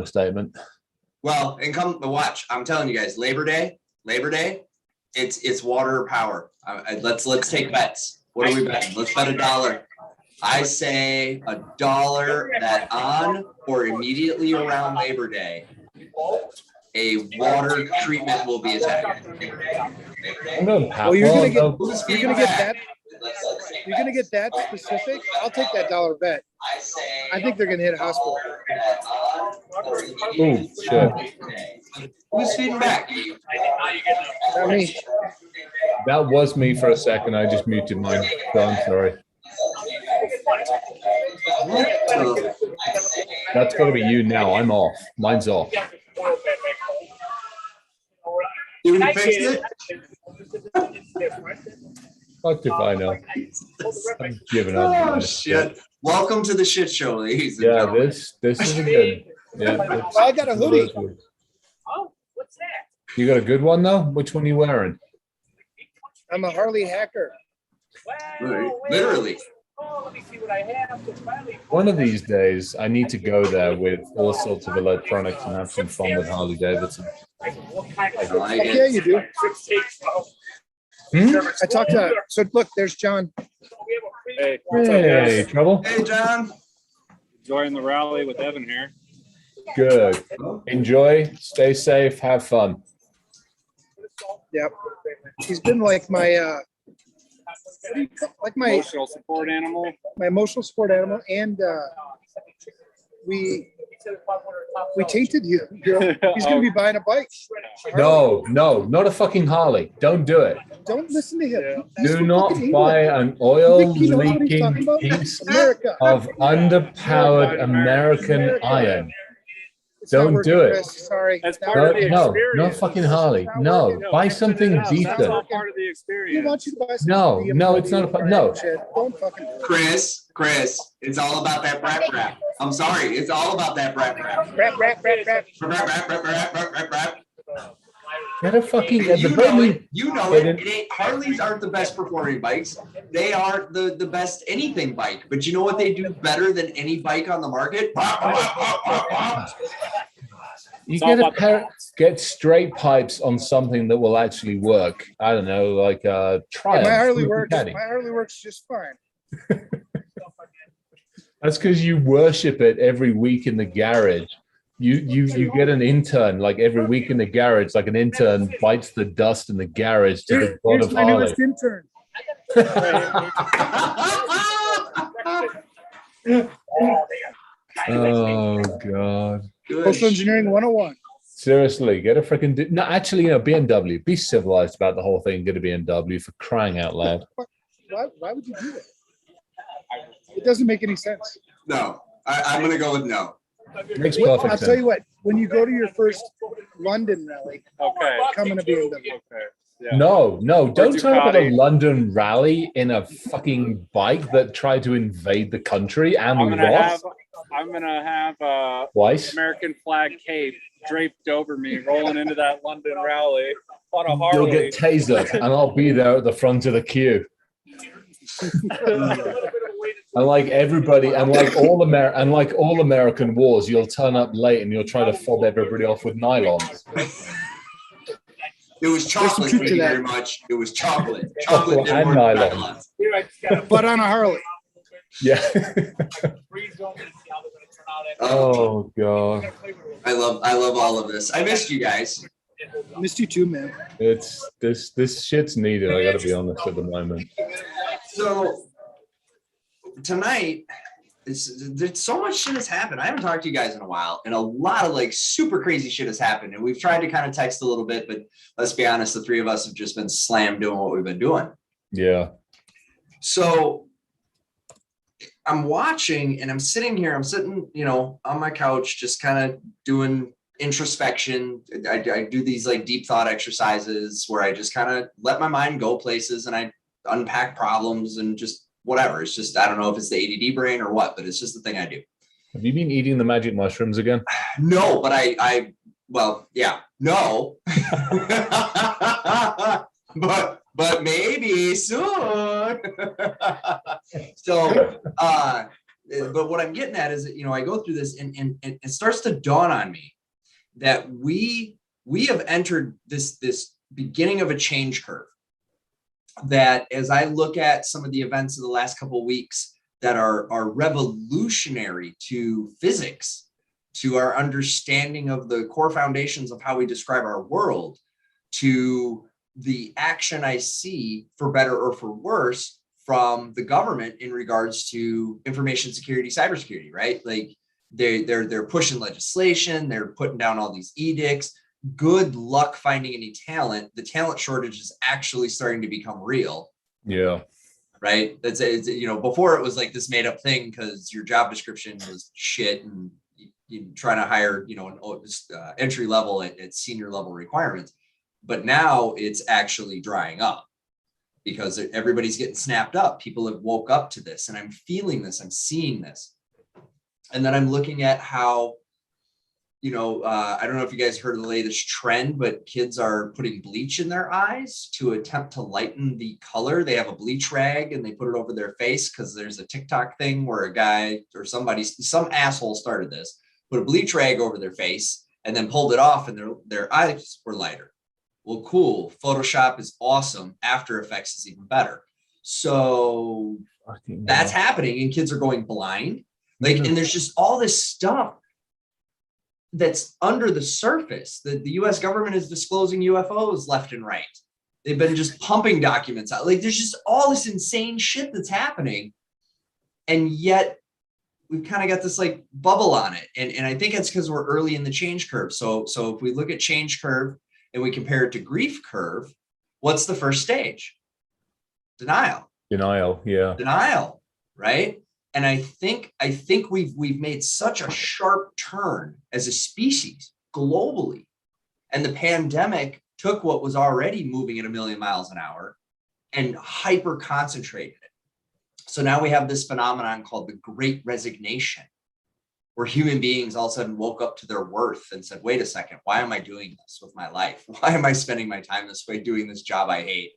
understatement. Well, and come watch. I'm telling you guys, Labor Day, it's water or power. Let's take bets. What are we betting? Let's bet $1. I say $1 that on or immediately around Labor Day, a water treatment will be attacked. I'm going power. Well, you're gonna get that specific. I'll take that $1 bet. I think they're gonna hit a hospital. Oh shit! Who's feeding back? Not me. That was me for a second. I just muted mine. So I'm sorry. That's got to be you now. I'm off. Mine's off. Did we fix it? Fuck if I know. I'm giving up. Oh shit! Welcome to the shit show, ladies. And Yeah, gentlemen. this is a good. Yeah, I got a hoodie. Oh, what's that? You got a good one though. Which one are you wearing? I'm a Harley hacker. Right. Literally. Oh, let me see what I have. So finally, One of these days, I need to go there with all sorts of electronics and have some fun with Harley Davidson. what kind of I like Yeah, it. you do. I talked to. So look, there's John. Hey, what's up, Hey, guys? trouble? Hey, John. Enjoying the rally with Evan here. Good. Enjoy. Stay safe. Have fun. Yep. He's been like my Emotional support animal. my emotional support animal, and we tainted you. He's gonna be buying a bike. No, not a fucking Harley. Don't do it. Don't listen to him. Do not buy an oil-leaking piece America. of underpowered American iron. It's not Don't working, do it. Chris. Sorry. That's It's part not of the working. No, experience. not fucking Harley. No, buy something That's decent. all part of the We experience. want you to buy some No, BMW no, it's not a- no. shit. Don't fucking do it. Chris, it's all about that rap. I'm sorry, it's all about that rap. Rap. Rap. Get a fucking. You know it. It ain't, Harleys aren't the best performing bikes. They are the best anything bike. But you know what they do better than any bike on the market? You get straight pipes on something that will actually work. I don't know, like Triumph. My Harley Super works. Caddy. My Harley works just fine. That's because you worship it every week in the garage. You get an intern like every week in the garage, like an intern bites the dust in the garage to the god Here's of my Harley. newest intern. Oh god. Social engineering 101. Seriously, get a freaking no. Actually, BMW. Be civilized about the whole thing. Get a BMW for crying out loud. Why would you do that? It doesn't make any sense. No, I'm gonna go with no. Makes I'll perfect tell you sense. what. When you go to your first London rally, Okay. come in a BMW. Okay. Yeah. No, don't turn up at a Ducati. London rally in a fucking bike that tried to invade the country and I'm gonna lost. have a Twice. American flag cape draped over me, rolling into that London rally on a You'll Harley. get tasered, and I'll be there at the front of the queue. And like everybody, and like all American wars, you'll turn up late and you'll try to fob everybody off with nylons. It was chocolate. truth Thank to you that. very much. It was chocolate. Chocolate did and more than nylon. nylons. But on a Harley. Yeah. Oh god, I love all of this. I missed you guys. Missed you too, man. it's this shit's needed. I got to be honest at the moment. So tonight, there's so much shit has happened. I haven't talked to you guys in a while, and a lot of like super crazy shit has happened. And we've tried to kind of text a little bit, but let's be honest, the three of us have just been slammed doing what we've been doing. Yeah. So I'm watching and I'm sitting, on my couch, just kind of doing introspection. I do these like deep thought exercises where I just kind of let my mind go places and I unpack problems and just whatever. It's just, I don't know if it's the ADD brain or what, but it's just the thing I do. Have you been eating the magic mushrooms again? No, but no, but maybe soon. So, but what I'm getting at is that, I go through this and it starts to dawn on me that we have entered this beginning of a change curve. That as I look at some of the events of the last couple of weeks that are revolutionary to physics, to our understanding of the core foundations of how we describe our world, to the action I see, for better or for worse, from the government in regards to information security, cybersecurity, right? Like they're pushing legislation, they're putting down all these edicts. Good luck finding any talent. The talent shortage is actually starting to become real. Yeah. Right. It's before it was like this made up thing because your job description was shit and you trying to hire, an entry level at senior level requirements. But now it's actually drying up because everybody's getting snapped up. People have woke up to this, and I'm feeling this, I'm seeing this. And then I'm looking at how, I don't know if you guys heard of the latest trend, but kids are putting bleach in their eyes to attempt to lighten the color. They have a bleach rag and they put it over their face because there's a TikTok thing where a guy or some asshole started this, put a bleach rag over their face and then pulled it off and their eyes were lighter. Well, cool. Photoshop is awesome. After Effects is even better. So that's happening and kids are going blind. And there's just all this stuff that's under the surface. The US government is disclosing UFOs left and right. They've been just pumping documents out. There's just all this insane shit that's happening. And yet we've kind of got this bubble on it. And I think it's because we're early in the change curve. So if we look at change curve and we compare it to grief curve, what's the first stage? Denial. Yeah. Denial, right? And I think we've made such a sharp turn as a species globally. And the pandemic took what was already moving at 1,000,000 miles an hour and hyper concentrated it. So now we have this phenomenon called the Great Resignation, where human beings all of a sudden woke up to their worth and said, wait a second, why am I doing this with my life? Why am I spending my time this way doing this job I hate?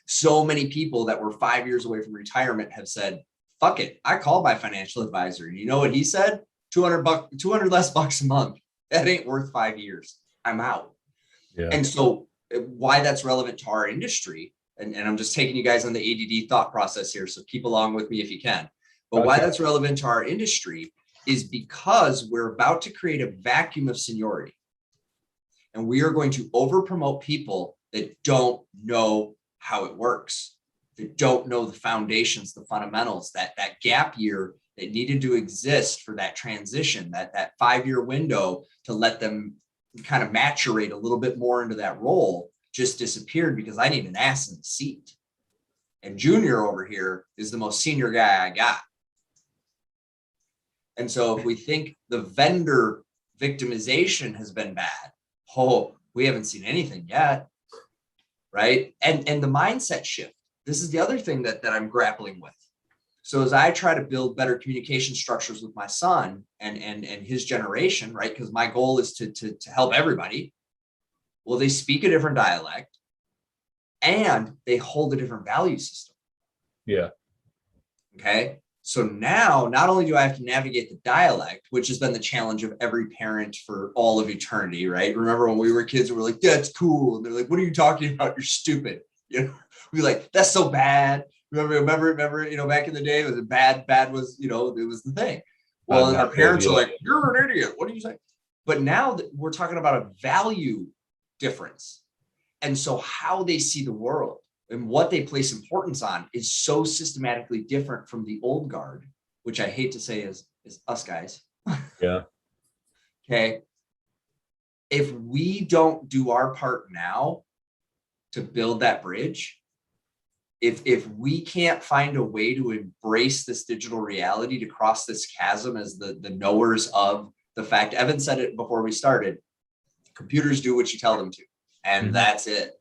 So many people that were 5 years away from retirement have said, fuck it. I called my financial advisor. And you know what he said? 200 less bucks a month. That ain't worth 5 years. I'm out. Yeah. And so why that's relevant to our industry, and I'm just taking you guys on the ADD thought process here. So keep along with me if you can. But why that's relevant to our industry is because we're about to create a vacuum of seniority. And we are going to over promote people that don't know how it works. That don't know the foundations, the fundamentals, that gap year that needed to exist for that transition, that 5-year window to let them kind of maturate a little bit more into that role just disappeared because I need an ass in the seat. And Junior over here is the most senior guy I got. And so if we think the vendor victimization has been bad, we haven't seen anything yet, right? And the mindset shift. This is the other thing that I'm grappling with. So as I try to build better communication structures with my son and his generation, right? Because my goal is to help everybody. Well, they speak a different dialect and they hold a different value system. Yeah. Okay. So now not only do I have to navigate the dialect, which has been the challenge of every parent for all of eternity, right? Remember when we were kids, we were like, that's cool. And they're like, what are you talking about? You're stupid. We're like, that's so bad. Remember, back in the day, it was bad was, it was the thing. Well, and our parents are like, you're an idiot. What do you say? But now that we're talking about a value difference. And so how they see the world and what they place importance on is so systematically different from the old guard, which I hate to say is us guys. Yeah. Okay. If we don't do our part now to build that bridge, if we can't find a way to embrace this digital reality, to cross this chasm as the knowers of the fact, Evan said it before we started, computers do what you tell them to, and that's it.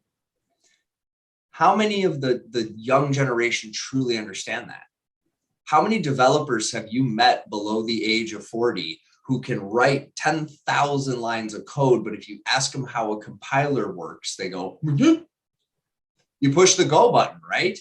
How many of the young generation truly understand that? How many developers have you met below the age of 40 who can write 10,000 lines of code, but if you ask them how a compiler works, they go, you push the go button, right?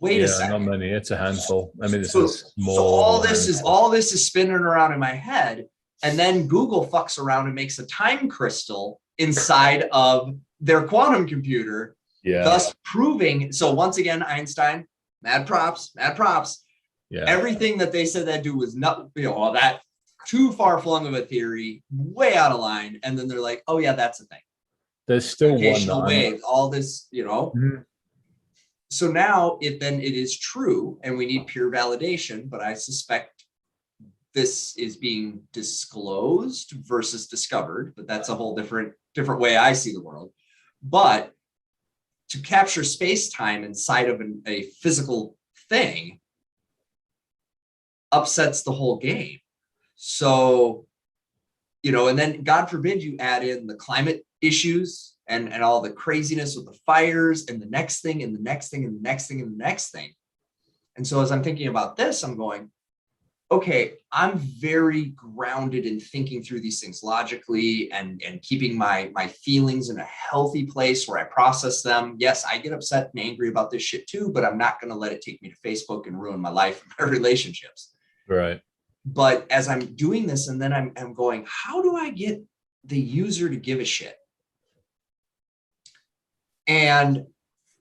wait a Yeah, second. not many. It's a handful. I mean, it's So, a small. so handful. all this is spinning around in my head, and then Google fucks around and makes a time crystal inside of their quantum computer, Yeah. thus proving. So once again, Einstein, mad props. Yeah. Everything that they said that do was not, all that too far flung of a theory, way out of line. And then they're like, oh yeah, that's a thing. There's still one Gravitational that wave, all this, Mhm. So now it is true, and we need peer validation, but I suspect this is being disclosed versus discovered, but that's a whole different way I see the world. But to capture space-time inside of a physical thing upsets the whole game. So, and then God forbid you add in the climate issues and all the craziness with the fires and the next thing and the next thing and the next thing and the next thing. And so as I'm thinking about this, I'm going, okay, I'm very grounded in thinking through these things logically and keeping my feelings in a healthy place where I process them. Yes, I get upset and angry about this shit too, but I'm not going to let it take me to Facebook and ruin my life and my relationships. Right. But as I'm doing this, and then I'm going, how do I get the user to give a shit? And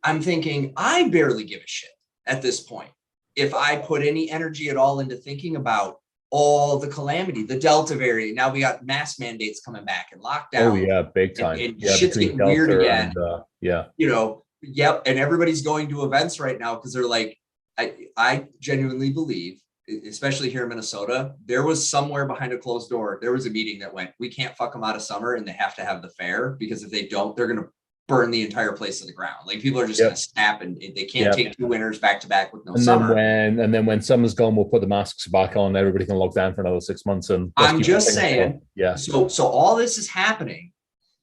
I'm thinking, I barely give a shit at this point. If I put any energy at all into thinking about all the calamity, the Delta variant, now we got mask mandates coming back and lockdown. Oh yeah, big time. And yeah, shit's getting weird again. And, yeah. Yep. And everybody's going to events right now because they're like, I genuinely believe, especially here in Minnesota, there was somewhere behind a closed door, there was a meeting that went, we can't fuck them out of summer and they have to have the fair, because if they don't, they're going to burn the entire place to the ground. Like people are just going to snap, and they can't take 2 winters back to back with no summer. Then when summer's gone, we'll put the masks back on. Everybody can lock down for another 6 months. And I'm just saying, yeah. So all this is happening,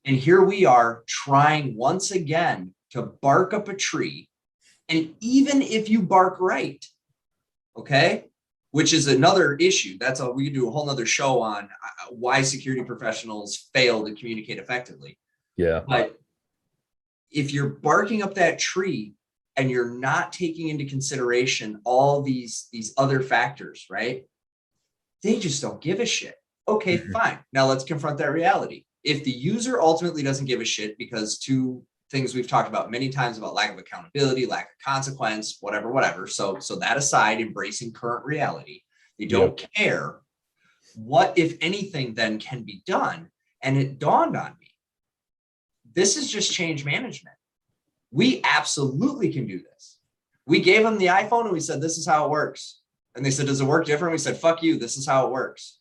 and here we are trying once again to bark up a tree. And even if you bark right, okay, which is another issue. We could do a whole nother show on why security professionals fail to communicate effectively. Yeah. But if you're barking up that tree and you're not taking into consideration all these other factors, right? They just don't give a shit. Okay, fine. Now let's confront that reality. If the user ultimately doesn't give a shit because 2 things we've talked about many times about lack of accountability, lack of consequence, whatever. So that aside, embracing current reality, they don't care. What, if anything, then can be done? And it dawned on me, this is just change management. We absolutely can do this. We gave them the iPhone and we said, this is how it works. And they said, does it work different? We said, fuck you, this is how it works.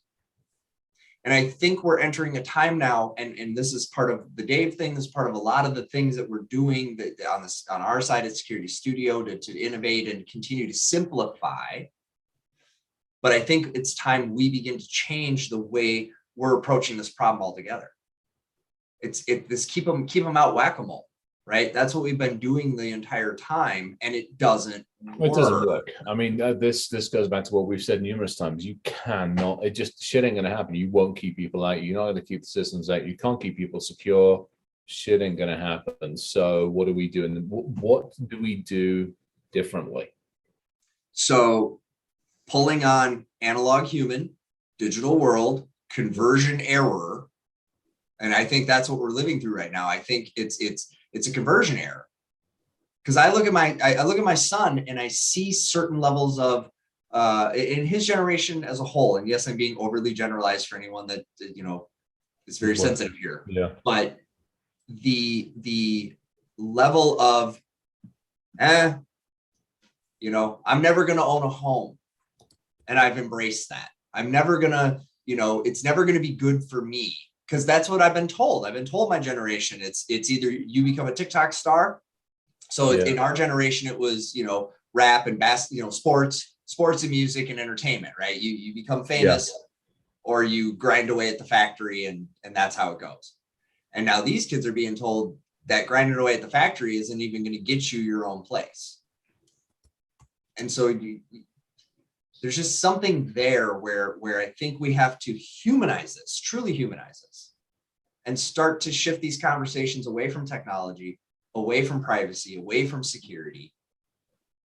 And I think we're entering a time now, and this is part of the Dave thing, this is part of a lot of the things that we're doing on our side at Security Studio to innovate and continue to simplify. But I think it's time we begin to change the way we're approaching this problem altogether. It's keep them out whack-a-mole, right? That's what we've been doing the entire time, and it doesn't work. It doesn't work. I mean, this goes back to what we've said numerous times. You cannot. It just shit ain't gonna happen. You won't keep people out. You're not gonna keep the systems out. You can't keep people secure. Shit ain't gonna happen. So what do we do? And what do we do differently? So, pulling on analog human, digital world, conversion error. And I think that's what we're living through right now. I think it's a conversion error, because I look at my son and I see certain levels of in his generation as a whole. And yes, I'm being overly generalized for anyone that is very sensitive here. Yeah. But the level of I'm never going to own a home, and I've embraced that. I'm never gonna it's never going to be good for me. Because that's what I've been told. I've been told my generation, it's either you become a TikTok star. So in our generation, it was, rap and sports and music and entertainment, right? You become famous, or you grind away at the factory, and that's how it goes. And now these kids are being told that grinding away at the factory isn't even going to get you your own place. And so there's just something there where I think we have to humanize this, truly humanize this, and start to shift these conversations away from technology, away from privacy, away from security,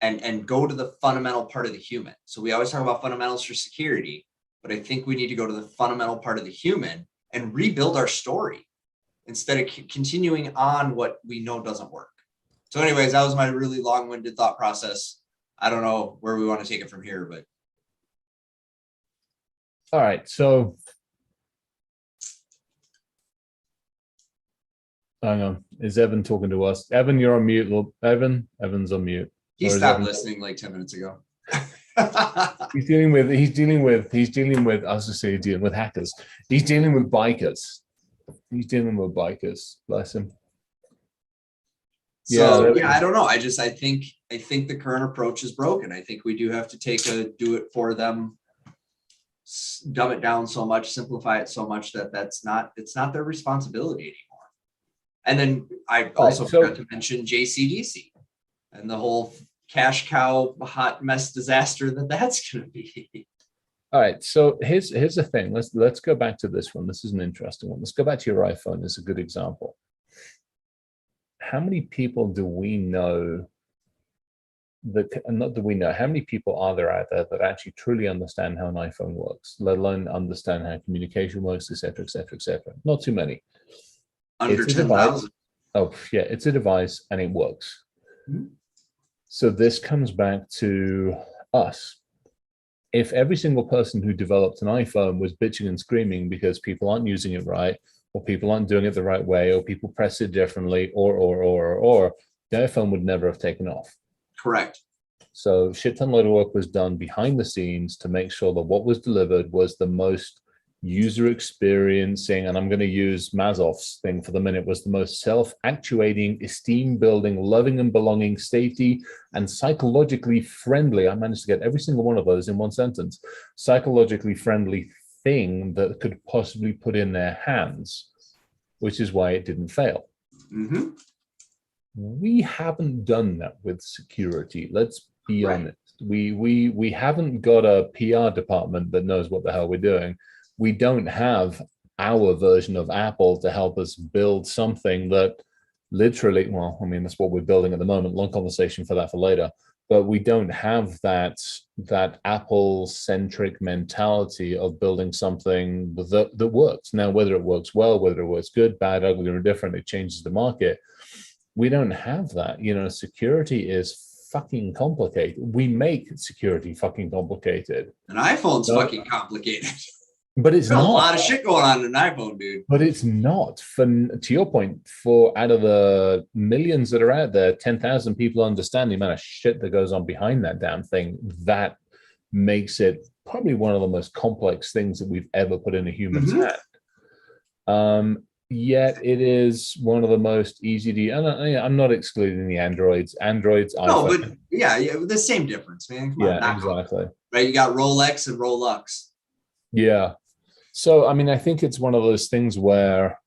and go to the fundamental part of the human. So we always talk about fundamentals for security, but I think we need to go to the fundamental part of the human and rebuild our story instead of continuing on what we know doesn't work. So anyways, that was my really long-winded thought process. I don't know where we want to take it from here, but. All right, so hang on. Is Evan talking to us? Evan, you're on mute. Look, Evan's on mute. He Or is stopped Evan- listening like 10 minutes ago. He's dealing with, I was just saying, dealing with hackers. He's dealing with bikers. Bless him. So Yeah. I don't know. I think the current approach is broken. I think we do have to do it for them, dumb it down so much, simplify it so much that it's not their responsibility anymore. And then I also forgot to mention JCDC and the whole cash cow hot mess disaster that's going to be. All right, so here's the thing. Let's go back to this one. This is an interesting one. Let's go back to your iPhone. It's a good example. How many people do we know how many people are there out there that actually truly understand how an iPhone works, let alone understand how communication works, et cetera, et cetera, et cetera? Not too many. Under 10,000. Oh, yeah, it's a device and it works. Mm-hmm. So this comes back to us. If every single person who developed an iPhone was bitching and screaming because people aren't using it right, or people aren't doing it the right way, or people press it differently, or the iPhone would never have taken off. Correct. So shit ton load of work was done behind the scenes to make sure that what was delivered was the most user experiencing, and I'm going to use Mazov's thing for the minute, was the most self-actuating, esteem-building, loving and belonging, safety, and psychologically friendly. I managed to get every single one of those in one sentence. Psychologically friendly thing that could possibly put in their hands, which is why it didn't fail. Mm-hmm. We haven't done that with security. Let's be honest. We haven't got a PR department that knows what the hell we're doing. We don't have our version of Apple to help us build something that literally, well, I mean, that's what we're building at the moment. Long conversation for that for later. But we don't have that Apple-centric mentality of building something that works. Now, whether it works well, whether it works good, bad, ugly, or indifferent, it changes the market. We don't have that. Security is fucking complicated. We make security fucking complicated. An iPhone's fucking complicated. But it's not. A lot of shit going on in an iPhone, dude. But it's not. To your point, for out of the millions that are out there, 10,000 people understand the amount of shit that goes on behind that damn thing. That makes it probably one of the most complex things that we've ever put in a human's hand. Yet it is one of the most easy to. I'm not excluding the Androids. No, iPhone. But yeah, the same difference, man. Come on, exactly. Right, you got Rolex and Rolux. Yeah. So, I mean, I think it's one of those things where,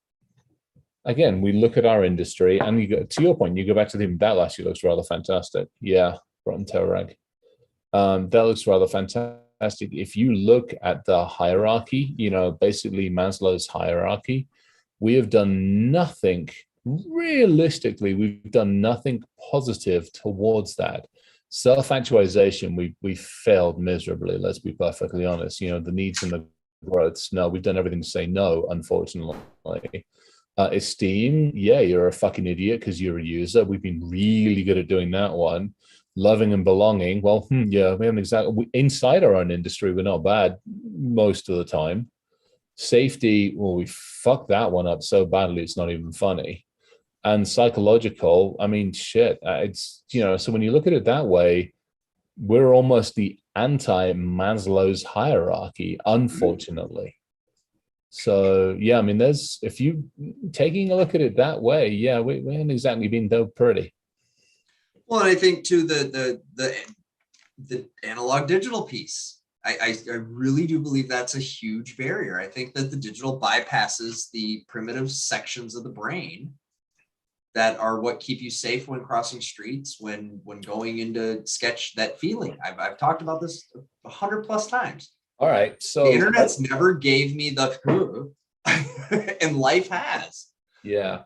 again, we look at our industry, and you go to your point. You go back to that actually looks rather fantastic. Yeah, Rotten Terrag. That looks rather fantastic. If you look at the hierarchy, basically Maslow's hierarchy, we have done nothing. Realistically, we've done nothing positive towards that. Self-actualization, we failed miserably. Let's be perfectly honest. The needs and the growths. No, we've done everything to say no, unfortunately. Esteem, yeah, you're a fucking idiot because you're a user. We've been really good at doing that one. Loving and belonging, well, yeah, we haven't exactly, inside our own industry, we're not bad most of the time. Safety, well, we fucked that one up so badly, it's not even funny. And psychological, I mean, shit, it's, so when you look at it that way, we're almost the anti-Maslow's hierarchy, unfortunately. So, yeah, I mean, if you taking a look at it that way, yeah, we haven't exactly been though pretty. Well, and I think too, the analog digital piece, I really do believe that's a huge barrier. I think that the digital bypasses the primitive sections of the brain that are what keep you safe when crossing streets, when going into sketch that feeling. I've talked about this 100+ times. All right. So the internet's never gave me the and life has. Yeah.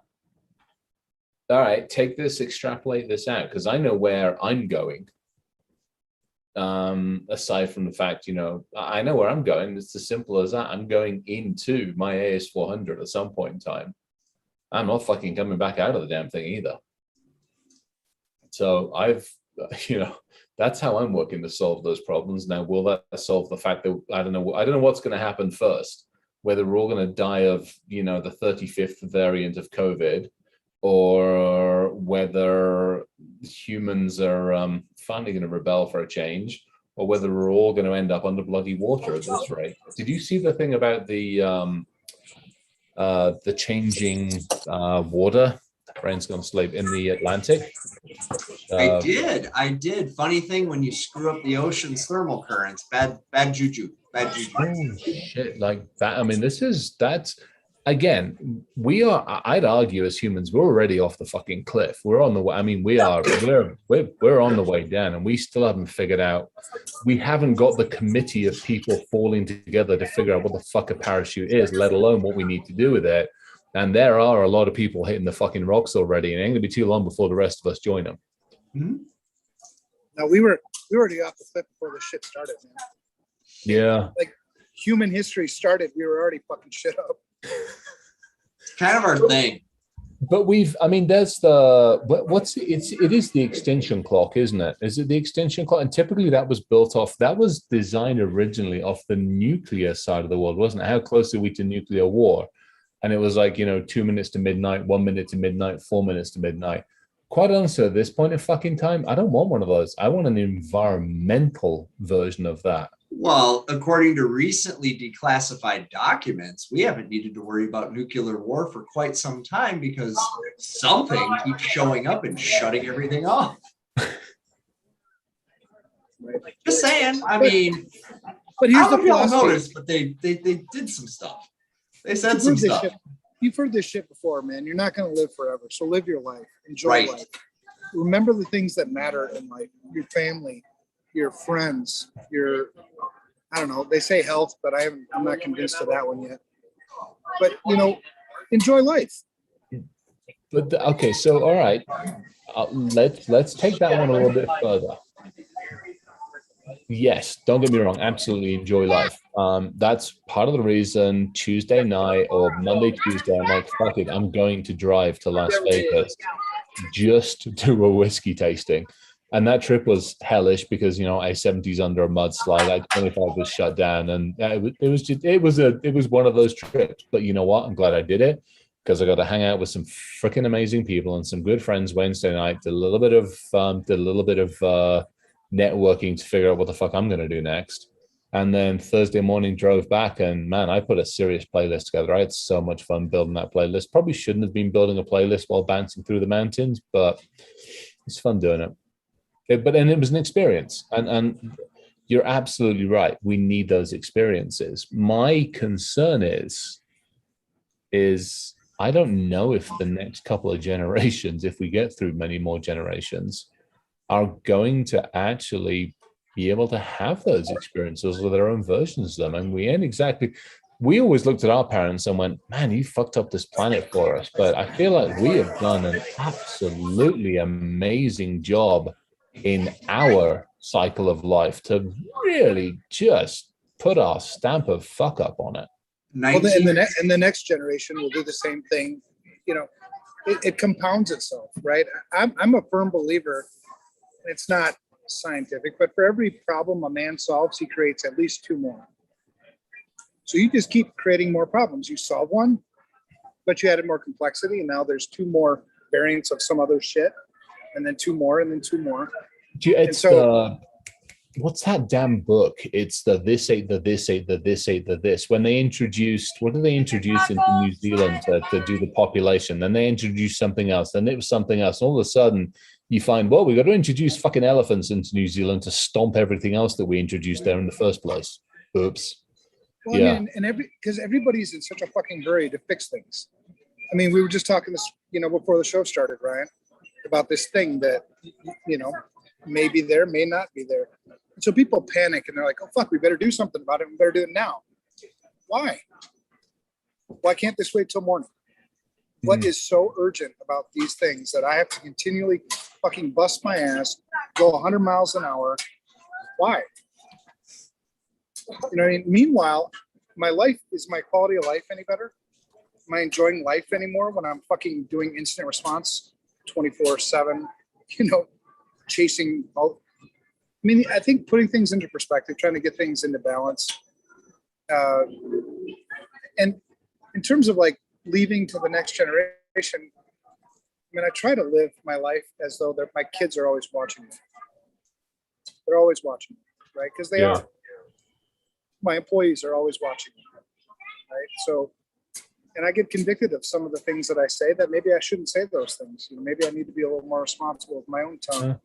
All right. Take this, extrapolate this out, because I know where I'm going. aside from the fact, I know where I'm going. It's as simple as that. I'm going into my AS400 at some point in time. I'm not fucking coming back out of the damn thing either. So that's how I'm working to solve those problems. Now, will that solve the fact that I don't know what's going to happen first, whether we're all going to die of, the 35th variant of COVID, or whether humans are finally going to rebel for a change, or whether we're all going to end up under bloody water at this rate. Did you see the thing about the changing water? Rain's going to sleep in the Atlantic. I did. Funny thing, when you screw up the ocean's thermal currents, bad juju. Oh shit! Like that. I mean, that's again. I'd argue as humans, we're already off the fucking cliff. We're on the way. I mean, we're on the way down, and we still haven't figured out. We haven't got the committee of people falling together to figure out what the fuck a parachute is, let alone what we need to do with it. And there are a lot of people hitting the fucking rocks already, and it ain't gonna be too long before the rest of us join them. Mm-hmm. Now we were already off the cliff before the shit started, man. Yeah. Like human history started, we were already fucking shit up. Kind of our thing. But there's it is the extinction clock, isn't it? Is it the extinction clock? And typically that was designed originally off the nuclear side of the world, wasn't it? How close are we to nuclear war? And it was like, 2 minutes to midnight, 1 minute to midnight, 4 minutes to midnight. Quite honestly, at this point in fucking time, I don't want one of those. I want an environmental version of that. Well, according to recently declassified documents, we haven't needed to worry about nuclear war for quite some time because something keeps showing up and shutting everything off. Just saying. I mean, but here's I don't the know if y'all philosophy. noticed, but they did some stuff. They said some stuff. You've heard this shit before, man. You're not going to live forever. So live your life. Enjoy life. Remember the things that matter in life. Your family, your friends, I don't know. They say health, but I'm not convinced of that one yet. But, enjoy life. But okay, so all right. Let's take that one a little bit further. Yes, don't get me wrong. Absolutely enjoy life. That's part of the reason Tuesday night or Monday, Tuesday, I'm like, fuck it, I'm going to drive to Las Vegas just to do a whiskey tasting. And that trip was hellish because, I-70's under a mudslide. I-25 was shut down, and it was one of those trips. But you know what? I'm glad I did it because I got to hang out with some freaking amazing people and some good friends Wednesday night. Did a little bit of networking to figure out what the fuck I'm going to do next. And then Thursday morning drove back, and man, I put a serious playlist together. I had so much fun building that playlist. Probably shouldn't have been building a playlist while bouncing through the mountains, but it's fun doing it. It was an experience. And you're absolutely right. We need those experiences. My concern is I don't know if the next couple of generations, if we get through many more generations, are going to actually be able to have those experiences with their own versions of them. And we always looked at our parents and went, man, you fucked up this planet for us. But I feel like we have done an absolutely amazing job in our cycle of life to really just put our stamp of fuck up on it. Well, the next generation will do the same thing. It compounds itself, right? I'm a firm believer. It's not scientific, but for every problem a man solves, he creates at least two more. So you just keep creating more problems. You solve one, but you added more complexity, and now there's two more variants of some other shit, and then two more, and then two more. What's that damn book? It's the this ate the this ate the this ate the this. When they introduced, what did they introduce into New Zealand to do the population? Then they introduced something else. Then it was something else. And all of a sudden, you find, well, we got to introduce fucking elephants into New Zealand to stomp everything else that we introduced there in the first place. Oops. Well, yeah. I mean, because everybody's in such a fucking hurry to fix things. I mean, we were just talking this, before the show started, Ryan, about this thing that, may be there, may not be there. And so people panic and they're like, oh, fuck, we better do something about it. We better do it now. Why? Why can't this wait till morning? What is so urgent about these things that I have to continually fucking bust my ass, go 100 miles an hour, Why? You know what I mean? Meanwhile, my life, is my quality of life any better? Am I enjoying life anymore when I'm fucking doing instant response 24/7, you know, chasing all. I mean, I think putting things into perspective, trying to get things into balance. And in terms of like leaving to the next generation, I mean, I try to live my life as though my kids are always watching me. They're always watching me, right? Because they are. My employees are always watching me, right? So, and I get convicted of some of the things that I say that maybe I shouldn't say those things. You know, maybe I need to be a little more responsible with my own tongue.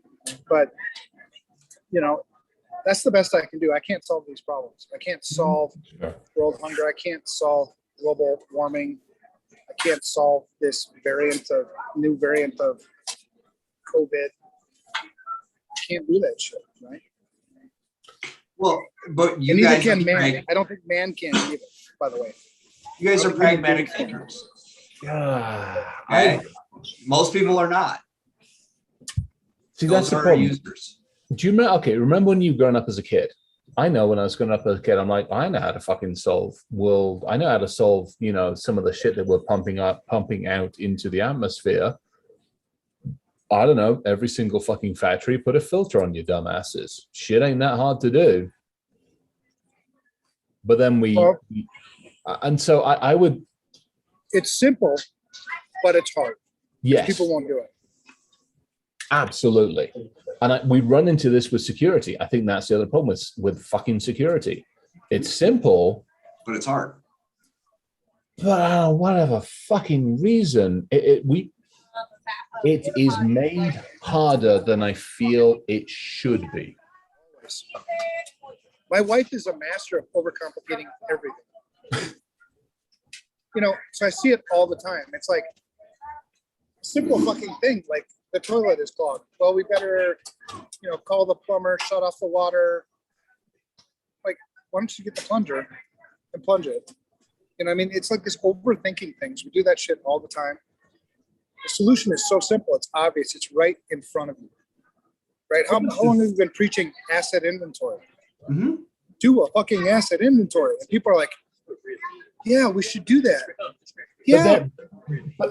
But, you know, that's the best I can do. I can't solve these problems. I can't solve world hunger. I can't solve global warming. I can't solve this new variant of COVID. I can't do that shit, right? Well, but you And neither guys can are man. I don't think man can either, by the way. you guys are Human being pragmatic can. thinkers. Yeah. Okay? Most people are not. See, that's Those the are problem. users. Do you remember? Okay, remember when you growing up as a kid? I know when I was growing up as a kid, I'm like, I know how to fucking solve world. I know how to solve, you know, some of the shit that we're pumping out into the atmosphere. I don't know. Every single fucking factory put a filter on, you dumbasses. Shit ain't that hard to do. But then and so I would. It's simple, but it's hard. Yes, People won't do it. absolutely. And we run into this with security. I think that's the other problem with fucking security. It's simple, But it's hard. but whatever fucking reason, it is made harder than I feel it should be. My wife is a master of overcomplicating everything. You know, so I see it all the time. It's like simple fucking things, like the toilet is clogged. Well, we better, you know, call the plumber, shut off the water. Like, why don't you get the plunger and plunge it? You know, I mean, it's like this overthinking things. We do that shit all the time. The solution is so simple. It's obvious. It's right in front of you. Right? How long have you been preaching asset inventory? Mm-hmm. Do a fucking asset inventory. And people are like, yeah, we should do that. Yeah.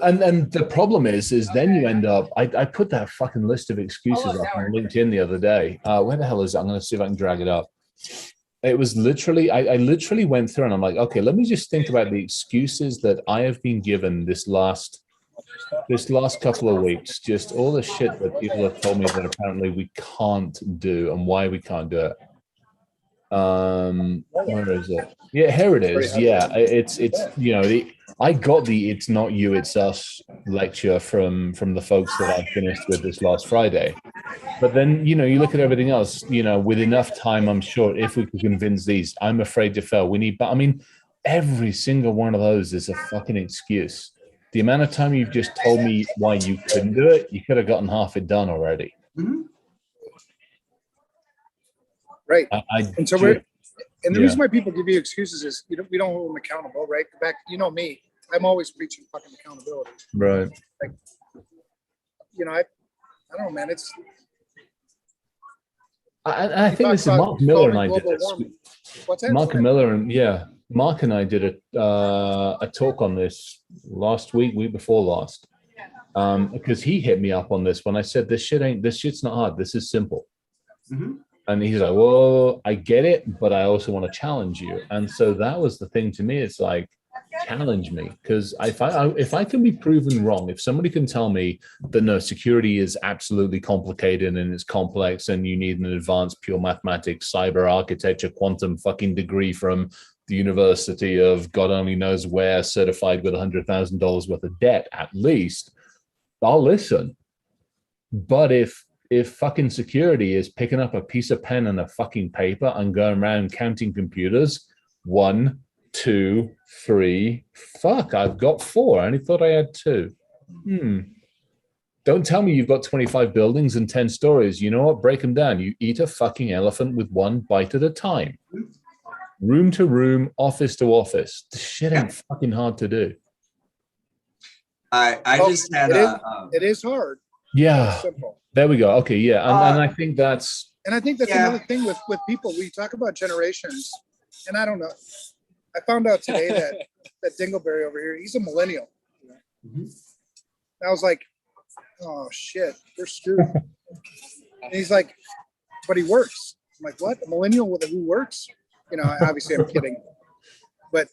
And the problem is then you end up, I put that fucking list of excuses up on LinkedIn the other day. Where the hell is it? I'm going to see if I can drag it up. It was literally, I literally went through and I'm like, okay, let me just think about the excuses that I have been given this last couple of weeks, just all the shit that people have told me that apparently we can't do and why we can't do it. Where is it? Yeah, here it is. Yeah, it's you know, I got the "It's not you, it's us" lecture from the folks that I finished with this last Friday. But then, you know, you look at everything else, you know, with enough time, I'm sure if we could convince these, I'm afraid to fail. We need, but I mean, every single one of those is a fucking excuse. The amount of time you've just told me why you couldn't do it, you could have gotten half it done already. Mm-hmm. Right. And so the reason why people give you excuses is we don't hold them accountable, right? Back, you know me, I'm always preaching fucking accountability. Right. Like, you know, I don't know, man. It's. I think this is Mark Miller and I did this. What's that? Mark Miller and Mark and I did a talk on this last week before last, because he hit me up on this when I said this shit's not hard. This is simple. Mm-hmm. And he's like, well, I get it, but I also want to challenge you. And so that was the thing to me. It's like, challenge me, because if I can be proven wrong, if somebody can tell me that no, security is absolutely complicated and it's complex and you need an advanced pure mathematics, cyber architecture, quantum fucking degree from the University of God only knows where, certified with $100,000 worth of debt at least, I'll listen. But if fucking security is picking up a piece of pen and a fucking paper and going around counting computers, 1, 2, 3, fuck, I've got 4. I only thought I had 2. Don't tell me you've got 25 buildings and 10 stories. You know what? Break them down. You eat a fucking elephant with one bite at a time. Room to room, office to office. This shit ain't fucking hard to do. I just had it is hard. Yeah. Simple. There we go. Okay, yeah. And I think that's And I think that's Yeah. another thing with people. We talk about generations, and I don't know. I found out today that Dingleberry over here, he's a millennial. Mhm. I was like, oh shit, we're screwed. And he's like, but he works. I'm like, what? A millennial who works? You know, obviously I'm kidding. But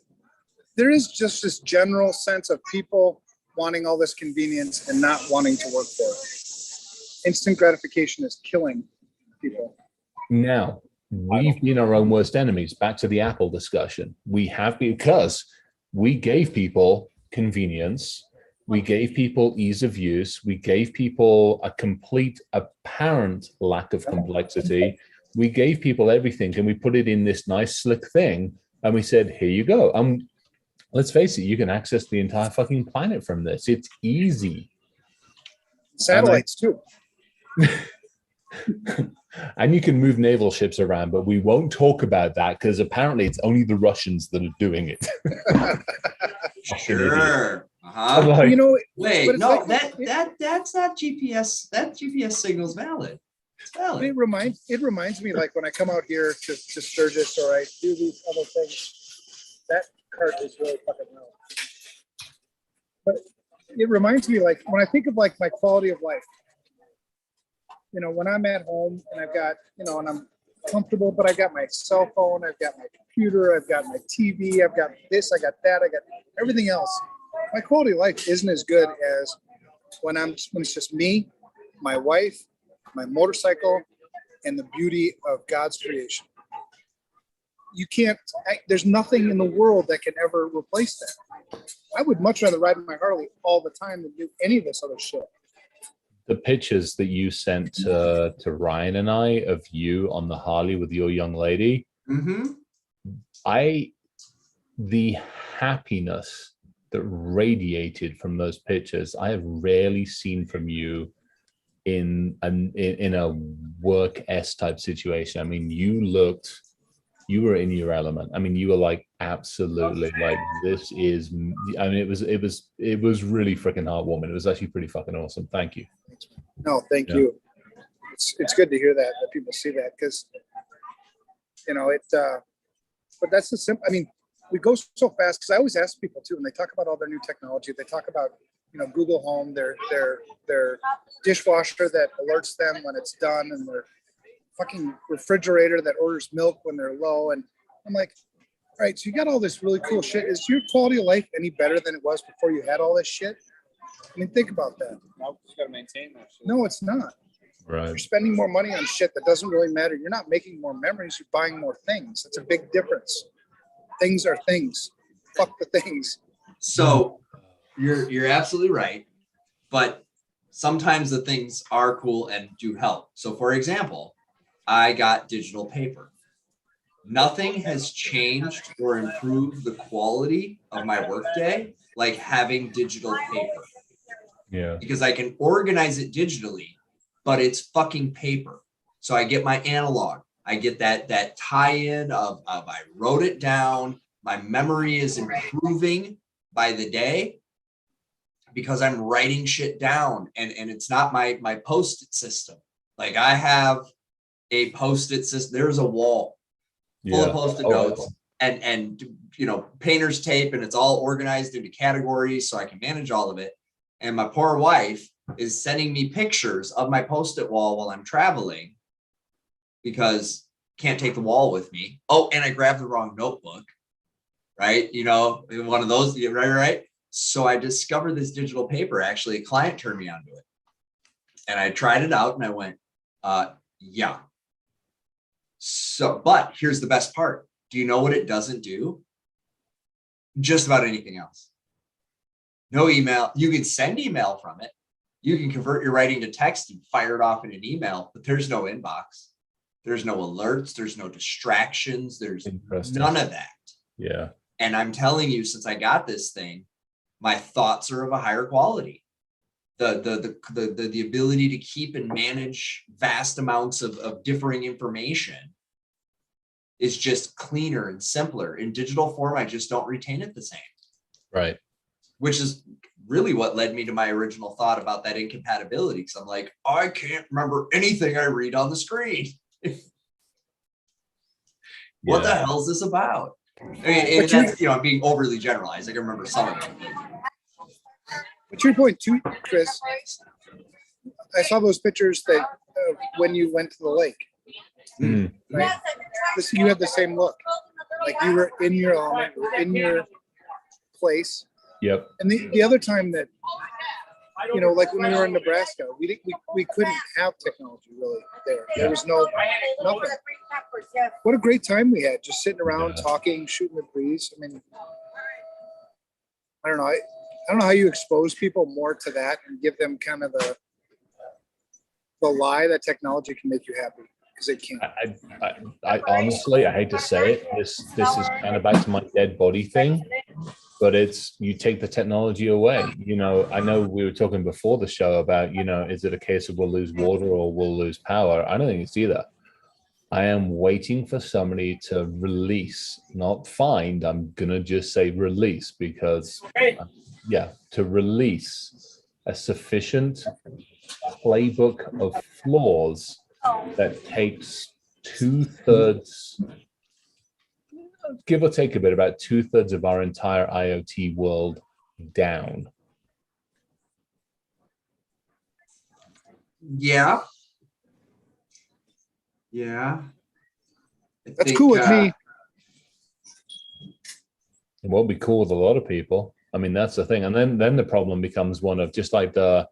there is just this general sense of people wanting all this convenience and not wanting to work for it. Instant gratification is killing people. Now, we've been our own worst enemies. Back to the Apple discussion. We have, because we gave people convenience. We gave people ease of use. We gave people a complete apparent lack of complexity. We gave people everything, and we put it in this nice slick thing. And we said, here you go. Let's face it, you can access the entire fucking planet from this. It's easy. Satellites too. And you can move naval ships around, but we won't talk about that because apparently it's only the Russians that are doing it. Sure. I'm Uh-huh. like, You know, Wait, but it's no, like- that's not GPS. That GPS signal's valid. It's valid. it reminds me, like when I come out here to Sturgis or I do these other things, that cart is really fucking low. But it reminds me, like when I think of like my quality of life, you know, when I'm at home and I've got, you know, and I'm comfortable, but I've got my cell phone, I've got my computer, I've got my TV, I've got this, I got that, I got everything else. My quality of life isn't as good as when it's just me, my wife, my motorcycle, and the beauty of God's creation. You can't, there's nothing in the world that can ever replace that. I would much rather ride my Harley all the time than do any of this other shit. the pictures that you sent to Ryan and I of you on the Harley with your young lady, Mm-hmm. the happiness that radiated from those pictures, I have rarely seen from you in a work-esque type situation. I mean, you were in your element. I mean, you were like, absolutely, like this is, I mean, it was really freaking heartwarming. It was actually pretty fucking awesome. Thank you. No, thank Yeah. you. It's good to hear that people see that, because, you know, but that's the simple, I mean, we go so fast, because I always ask people too, when they talk about all their new technology, they talk about, you know, Google Home, their dishwasher that alerts them when it's done, and their fucking refrigerator that orders milk when they're low. And I'm like, all right, so you got all this really cool shit. Is your quality of life any better than it was before you had all this shit? I mean, think about that. No, you gotta maintain that shit. No, it's not. You're Right. spending more money on shit that doesn't really matter. You're not making more memories. You're buying more things. It's a big difference. Things are things. Fuck the things. So you're absolutely right, but sometimes the things are cool and do help. So for example, I got digital paper. Nothing has changed or improved the quality of my workday like having digital paper, Yeah. because I can organize it digitally, but it's fucking paper. So I get my analog. I get that tie-in of I wrote it down. My memory is improving by the day because I'm writing shit down, and it's not my Post-it system. Like I have a Post-it system. There's a wall full of Post-it notes and you know, painter's tape, and it's all organized into categories so I can manage all of it. And my poor wife is sending me pictures of my Post-it wall while I'm traveling because can't take the wall with me. Oh, and I grabbed the wrong notebook, right? You know, one of those, right? So I discovered this digital paper. Actually, a client turned me onto it, and I tried it out and I went, yeah. So, but here's the best part. Do you know what it doesn't do? Just about anything else. No email. You can send email from it. You can convert your writing to text and fire it off in an email, but there's no inbox. There's no alerts. There's no distractions. There's Interesting. none of that. Yeah. And I'm telling you, since I got this thing, my thoughts are of a higher quality. The ability to keep and manage vast amounts of differing information is just cleaner and simpler. In digital form, I just don't retain it the same. Right. Which is really what led me to my original thought about that incompatibility. Because I'm like, I can't remember anything I read on the screen. What the Yeah. hell is this about? I mean, and But you- that's, you know, being overly generalized. I can remember some of them. But to your point too, Chris, I saw those pictures that when you went to the lake, Mm. right? You had the same look, like you were in your element, you were in your place. Yep. And the other time that, you know, like when we were in Nebraska, we couldn't have technology really there. There was nothing. What a great time we had, just sitting around Yeah. talking, shooting the breeze. I mean, I don't know. I don't know how you expose people more to that and give them kind of the lie that technology can make you happy, because it can't. I honestly, I hate to say it, this is kind of back to my dead body thing, but it's, you take the technology away. You know, I know we were talking before the show about, you know, is it a case of we'll lose water or we'll lose power? I don't think it's either. I am waiting for somebody to release, not find, I'm gonna just say release, because yeah, to release a sufficient playbook of flaws that takes 2/3, give or take a bit, about 2/3 of our entire IoT world down. Yeah. Yeah. That's cool with me. It won't be cool with a lot of people. I mean, that's the thing. And then the problem becomes one of just like the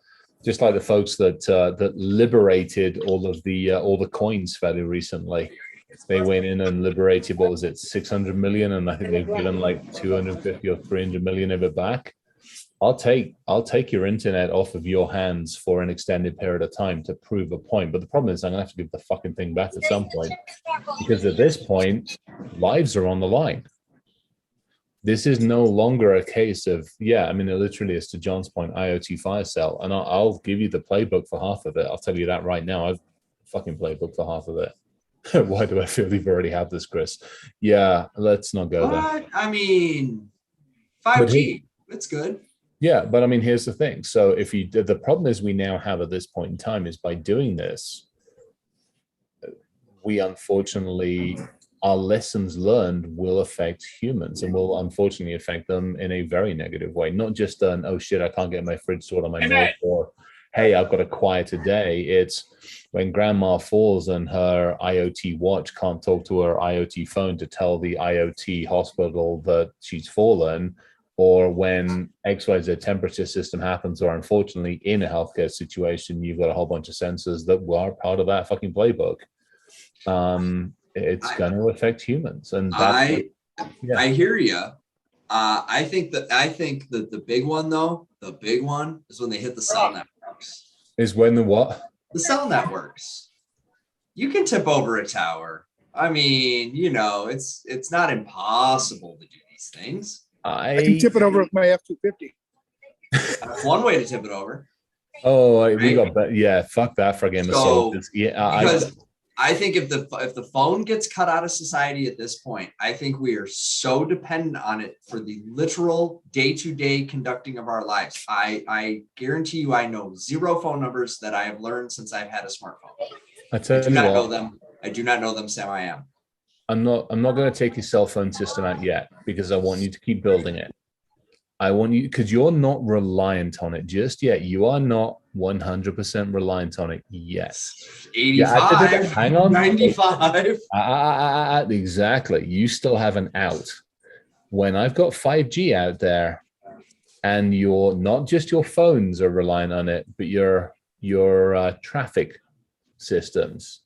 folks that liberated all the coins fairly recently. They went in and liberated, what was it, 600 million, and I think they've given like 250 or 300 million of it back. I'll take your internet off of your hands for an extended period of time to prove a point. But the problem is I'm gonna have to give the fucking thing back at some point, because at this point, lives are on the line. This is no longer a case of, yeah, I mean, it literally is, to John's point, IoT fire sale. And I'll give you the playbook for half of it. I'll tell you that right now. I've fucking playbook for half of it. Why do I feel you've already had this, Chris? Yeah, let's not go there. What? I mean, 5G, it's good. Yeah, but I mean, here's the thing. So if you, the problem is we now have at this point in time is by doing this, we unfortunately, our lessons learned will affect humans and will unfortunately affect them in a very negative way. Not just an, oh shit, I can't get my fridge stored on my milk, or hey, I've got a quieter day. It's when grandma falls and her IoT watch can't talk to her IoT phone to tell the IoT hospital that she's fallen, or when XYZ temperature system happens, or unfortunately in a healthcare situation, you've got a whole bunch of sensors that are part of that fucking playbook. It's going to affect humans, and that's I hear you. I think that the big one though, the big one is when they hit the cell networks. Is when the what? The cell networks. You can tip over a tower. I mean, you know, it's not impossible to do these things. I can tip it over with my F-250. That's one way to tip it over. Oh, right? We got, yeah, fuck that for a game of soldiers. Yeah, because I think if the phone gets cut out of society at this point, I think we are so dependent on it for the literal day-to-day conducting of our lives. I guarantee you, I know 0 phone numbers that I have learned since I've had a smartphone. I do not know them. I do not know them, Sam. I am. I'm not going to take your cell phone system out yet, because I want you to keep building it. I want you, because you're not reliant on it just yet. You are not 100% reliant on it yet. 85, yeah, hang on. 95. Exactly. You still have an out. When I've got 5G out there, and you're not just your phones are reliant on it, but your traffic systems.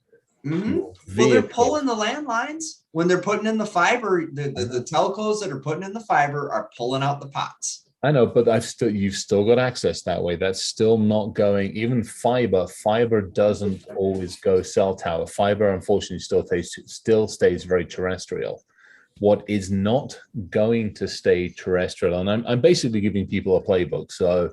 Mm-hmm. Well, they're pulling the landlines when they're putting in the fiber. The telcos that are putting in the fiber are pulling out the pots. I know, but you've still got access that way. That's still not going. Even fiber doesn't always go cell tower. Fiber, unfortunately, still stays very terrestrial. What is not going to stay terrestrial, and I'm basically giving people a playbook. So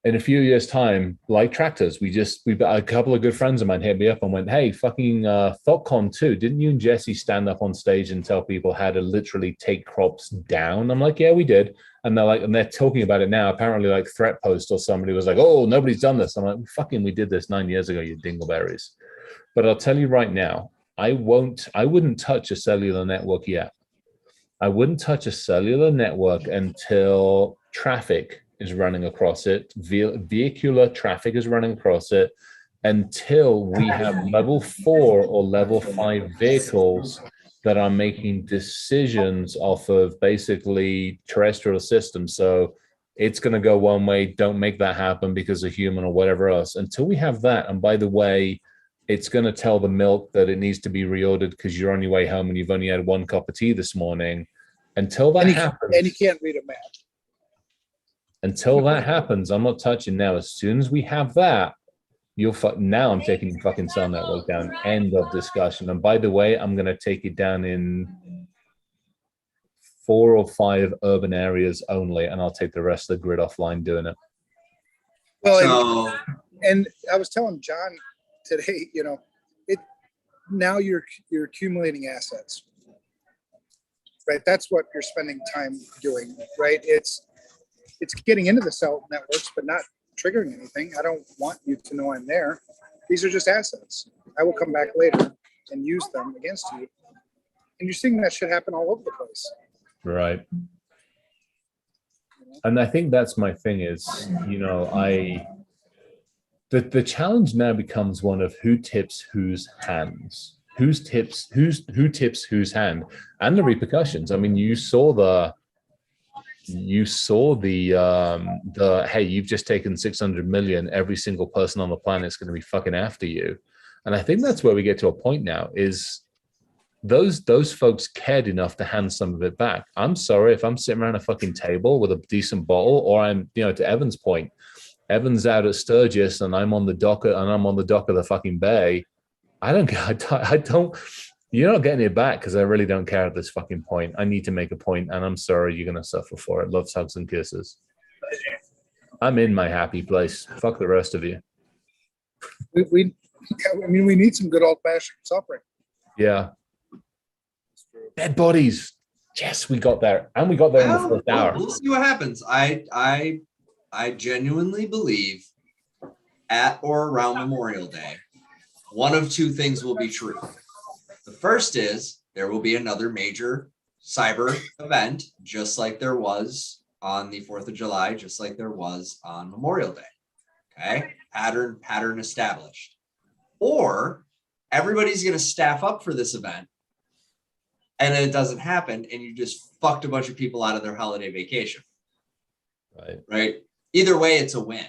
in a few years' time, like tractors, we've got a couple of good friends of mine hit me up and went, hey, fucking ThoughtCon 2, didn't you and Jesse stand up on stage and tell people how to literally take crops down? I'm like, yeah, we did. And they're talking about it now. Apparently, like Threat Post or somebody was like, oh, nobody's done this. I'm like, fucking, we did this 9 years ago, you dingleberries. But I'll tell you right now, I wouldn't touch a cellular network yet. I wouldn't touch a cellular network until traffic is running across it, vehicular traffic is running across it, until we have level 4 or level 5 vehicles that are making decisions off of basically terrestrial systems. So it's going to go one way, don't make that happen because of human or whatever else. Until we have that, and by the way, it's going to tell the milk that it needs to be reordered because you're on your way home and you've only had 1 cup of tea this morning. Until that happens, and you can't read a map. Until that happens, I'm not touching now. As soon as we have that, now I'm taking the fucking cell network down. End of discussion. And by the way, I'm going to take it down in 4 or 5 urban areas only, and I'll take the rest of the grid offline doing it. Well, and I was telling John today, now you're accumulating assets, right? That's what you're spending time doing, right? It's getting into the cell networks, but not triggering anything. I don't want you to know I'm there. These are just assets. I will come back later and use them against you. And you're seeing that shit happen all over the place. Right. And I think that's my thing is, the challenge now becomes one of who tips whose hands, who tips whose hand, and the repercussions. I mean, you saw the hey, you've just taken 600 million, every single person on the planet is going to be fucking after you. And I think that's where we get to a point now is those folks cared enough to hand some of it back. I'm sorry if I'm sitting around a fucking table with a decent bottle, or I'm, to Evan's point, Evan's out at Sturgis and I'm on the dock of the fucking bay. I don't, you're not getting it back because I really don't care at this fucking point. I need to make a point, and I'm sorry you're going to suffer for it. Loves, hugs, and kisses. I'm in my happy place. Fuck the rest of you. We need some good old fashioned suffering. Yeah. Dead bodies. Yes, we got there, and we got there in the first hour. We'll see what happens. I genuinely believe at or around Memorial Day, one of 2 things will be true. The first is there will be another major cyber event, just like there was on the 4th of July, just like there was on Memorial Day. Okay, pattern established. Or everybody's going to staff up for this event, and then it doesn't happen, and you just fucked a bunch of people out of their holiday vacation. Right. Either way, it's a win.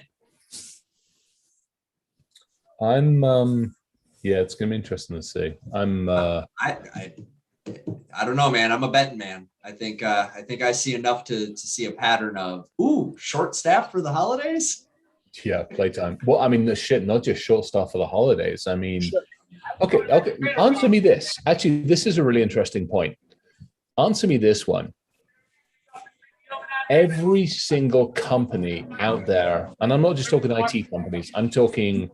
Yeah, it's gonna be interesting to see. I don't know, man. I'm a betting man. I think I see enough to see a pattern of short staff for the holidays. Yeah, playtime. Well, I mean, the shit, not just short staff for the holidays. I mean, okay. Answer me this. Actually, this is a really interesting point. Answer me this one. Every single company out there, and I'm not just talking IT companies, I'm talking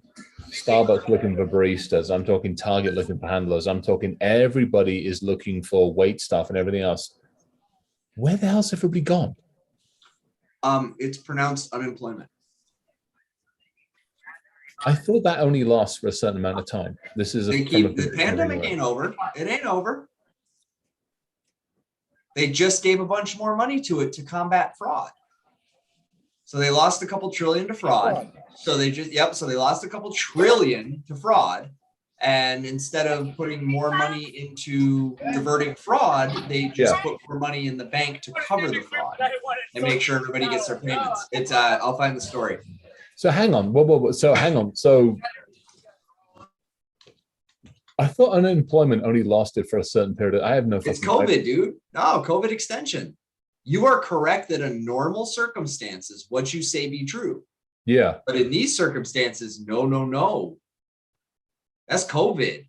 Starbucks looking for baristas, I'm talking Target looking for handlers, I'm talking everybody is looking for wait staff and everything else. Where the hell's everybody gone? It's pronounced unemployment. I thought that only lasts for a certain amount of time. This is the pandemic ain't over. It ain't over. They just gave a bunch more money to it to combat fraud. So they lost a couple trillion to fraud. So they lost a couple trillion to fraud. And instead of putting more money into diverting fraud, they just put more money in the bank to cover the fraud and make sure everybody gets their payments. It's I'll find the story. So hang on. Whoa. So hang on. So I thought unemployment only lasted for a certain period. I have no. It's COVID, dude. No, COVID extension. You are correct that in normal circumstances, what you say be true. Yeah. But in these circumstances, no. That's COVID.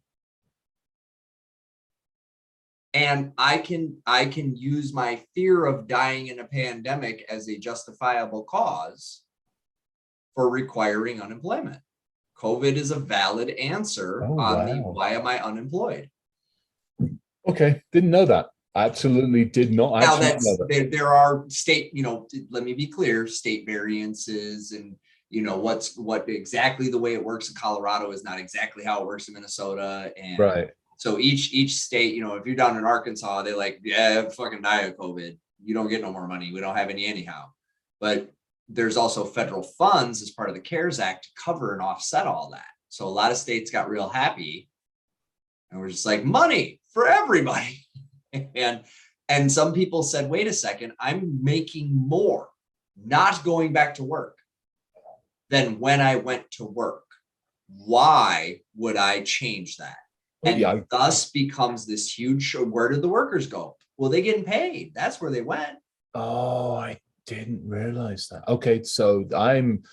And I can use my fear of dying in a pandemic as a justifiable cause for requiring unemployment. COVID is a valid answer on the why am I unemployed? Okay, didn't know that. Absolutely did not. Now there are state, let me be clear, state variances and you know, what exactly the way it works in Colorado is not exactly how it works in Minnesota. And Right. so each state, you know, if you're down in Arkansas, they like, yeah, fucking die of COVID. You don't get no more money. We don't have any anyhow. But there's also federal funds as part of the CARES Act to cover and offset all that. So a lot of states got real happy and we're just like, money for everybody. And some people said, wait a second, I'm making more not going back to work than when I went to work. Why would I change that? And thus becomes this huge, where did the workers go? Well, they getting paid. That's where they went. Oh, I didn't realize that. Okay, so I'm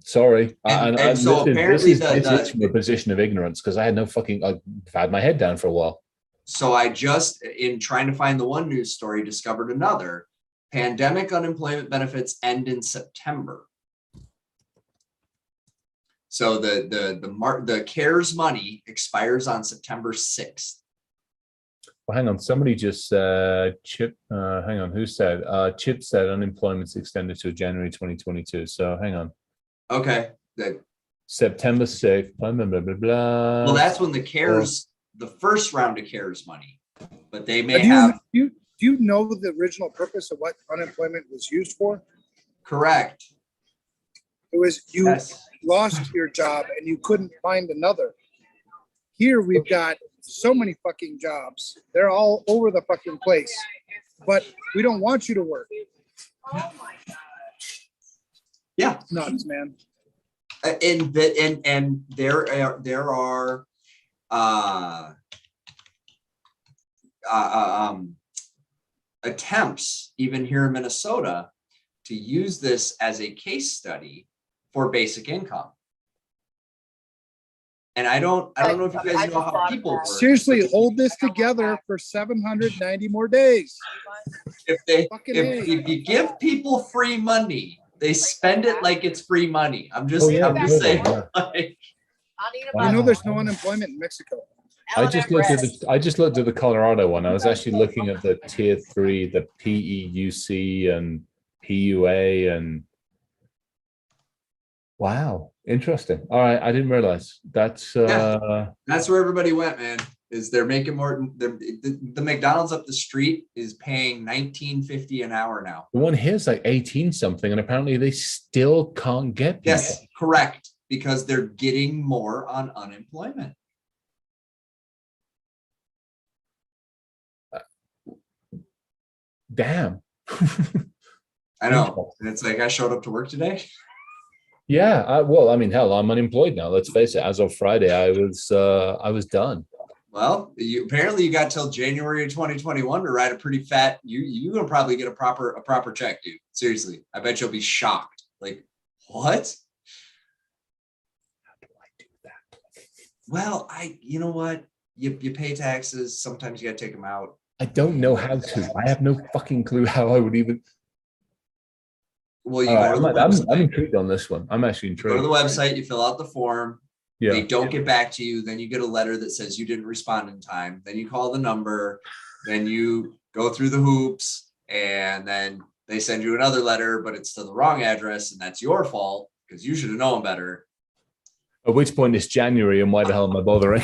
sorry. And so apparently this is from a position of ignorance because I had no fucking, I've had my head down for a while. So I just, in trying to find the one news story, discovered another. Pandemic unemployment benefits end in September. So the CARES money expires on September 6th. Well, hang on. Somebody just said, Chip, hang on. Who said? Chip said unemployment's extended to January 2022. So hang on. Okay. September 6th. Blah, blah, blah, blah, blah. Well, that's when the CARES, the first round of CARES money, but they may have. Do you know the original purpose of what unemployment was used for? Correct. It was you lost your job and you couldn't find another. Here we've got so many fucking jobs. They're all over the fucking place, but we don't want you to work. Yeah. Nuts, man. And there are attempts even here in Minnesota to use this as a case study for basic income. And I don't know if you guys know how people work. Seriously, hold this together for 790 more days. If you give people free money, they spend it like it's free money. I'm just saying. Like, I know there's no unemployment in Mexico. I just looked at the Colorado one. I was actually looking at the tier 3, the PEUC and PUA, and wow, interesting. All right, I didn't realize that's that's where everybody went, man. Is they're making more. The McDonald's up the street is paying $19.50 an hour now. The one here's like 18 something, and apparently they still can't get people. Yes, correct, because they're getting more on unemployment. Damn. I know. And it's like I showed up to work today. Yeah, well, I mean, hell, I'm unemployed now. Let's face it. As of Friday, I was done. Well, apparently you got till January of 2021 to write a pretty fat. You're gonna probably get a proper check, dude. Seriously, I bet you'll be shocked. Like, what? How do I do that? Well, you know what? You pay taxes. Sometimes you gotta take them out. I don't know how to. I have no fucking clue how I would even. Well, I'm intrigued on this one. I'm actually intrigued. Go to the website, you fill out the form. Yeah. They don't get back to you. Then you get a letter that says you didn't respond in time. Then you call the number. Then you go through the hoops, and then they send you another letter, but it's to the wrong address, and that's your fault because you should have known better. At which point it's January, and why the hell am I bothering?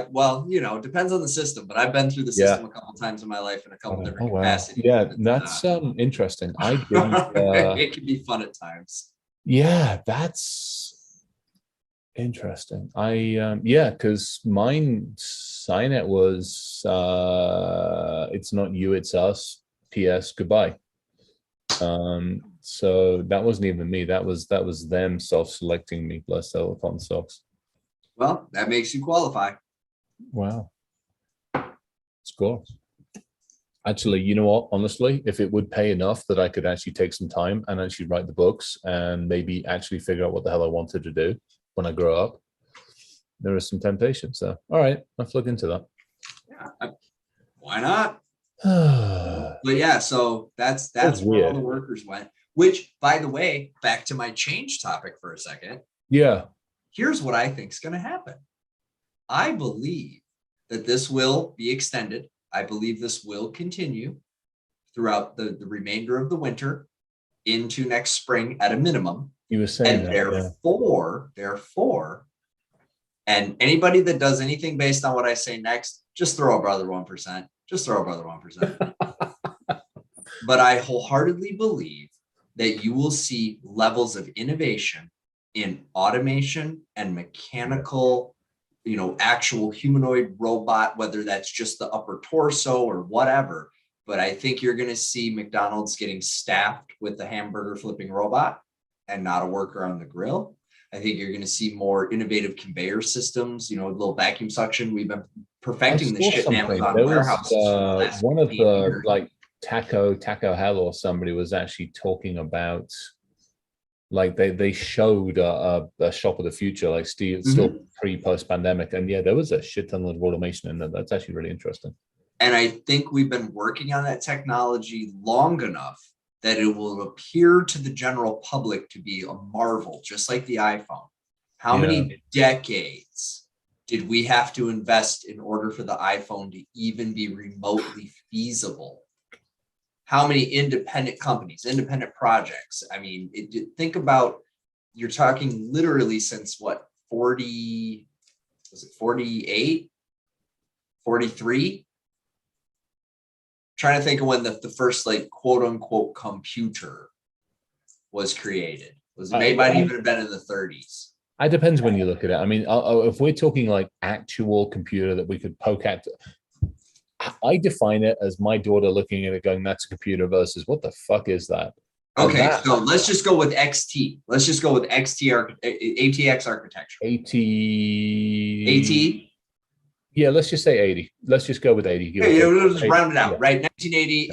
Well, you know, it depends on the system, but I've been through the system a couple times in my life in a couple different capacities. Yeah, that's interesting. I didn't. It can be fun at times. Yeah, that's interesting. Because mine sign it was it's not you, it's us. P.S. Goodbye. So that wasn't even me. That was them self-selecting me. Bless their fun socks. Well, that makes you qualify. Wow. Score. Actually, you know what? Honestly, if it would pay enough that I could actually take some time and actually write the books and maybe actually figure out what the hell I wanted to do when I grow up, there is some temptation. So, all right, I'll look into that. Yeah, why not? But yeah, so that's where all the workers went. Which, by the way, back to my change topic for a second. Yeah. Here's what I think is going to happen. I believe that this will be extended. I believe this will continue throughout the remainder of the winter into next spring at a minimum. You were saying And that. Yeah. therefore, and anybody that does anything based on what I say next, just throw a brother 1%. Just throw a brother 1%. But I wholeheartedly believe that you will see levels of innovation in automation and mechanical, actual humanoid robot, whether that's just the upper torso or whatever. But I think you're going to see McDonald's getting staffed with the hamburger flipping robot and not a worker on the grill. I think you're going to see more innovative conveyor systems, a little vacuum suction. We've been perfecting this shit in Amazon warehouses. One of the like Taco Hell or somebody was actually talking about, like they showed a shop of the future, like still pre-post pandemic, and yeah, there was a shit ton of automation in there. That's actually really interesting. And I think we've been working on that technology long enough that it will appear to the general public to be a marvel, just like the iPhone. How many decades did we have to invest in order for the iPhone to even be remotely feasible? How many independent companies, independent projects? I mean, think about, you're talking literally since what, 40, was it 48, 43? Trying to think of when the first like quote unquote computer was created. It might even have been in the 30s. It depends when you look at it. I mean, if we're talking like actual computer that we could poke at, I define it as my daughter looking at it going, that's a computer, versus what the fuck is that? Okay, so let's just go with XT. Let's just go with ATX architecture. AT? Yeah, let's just say 80. Let's just go with 80. Yeah, let's round it out, right? 1980,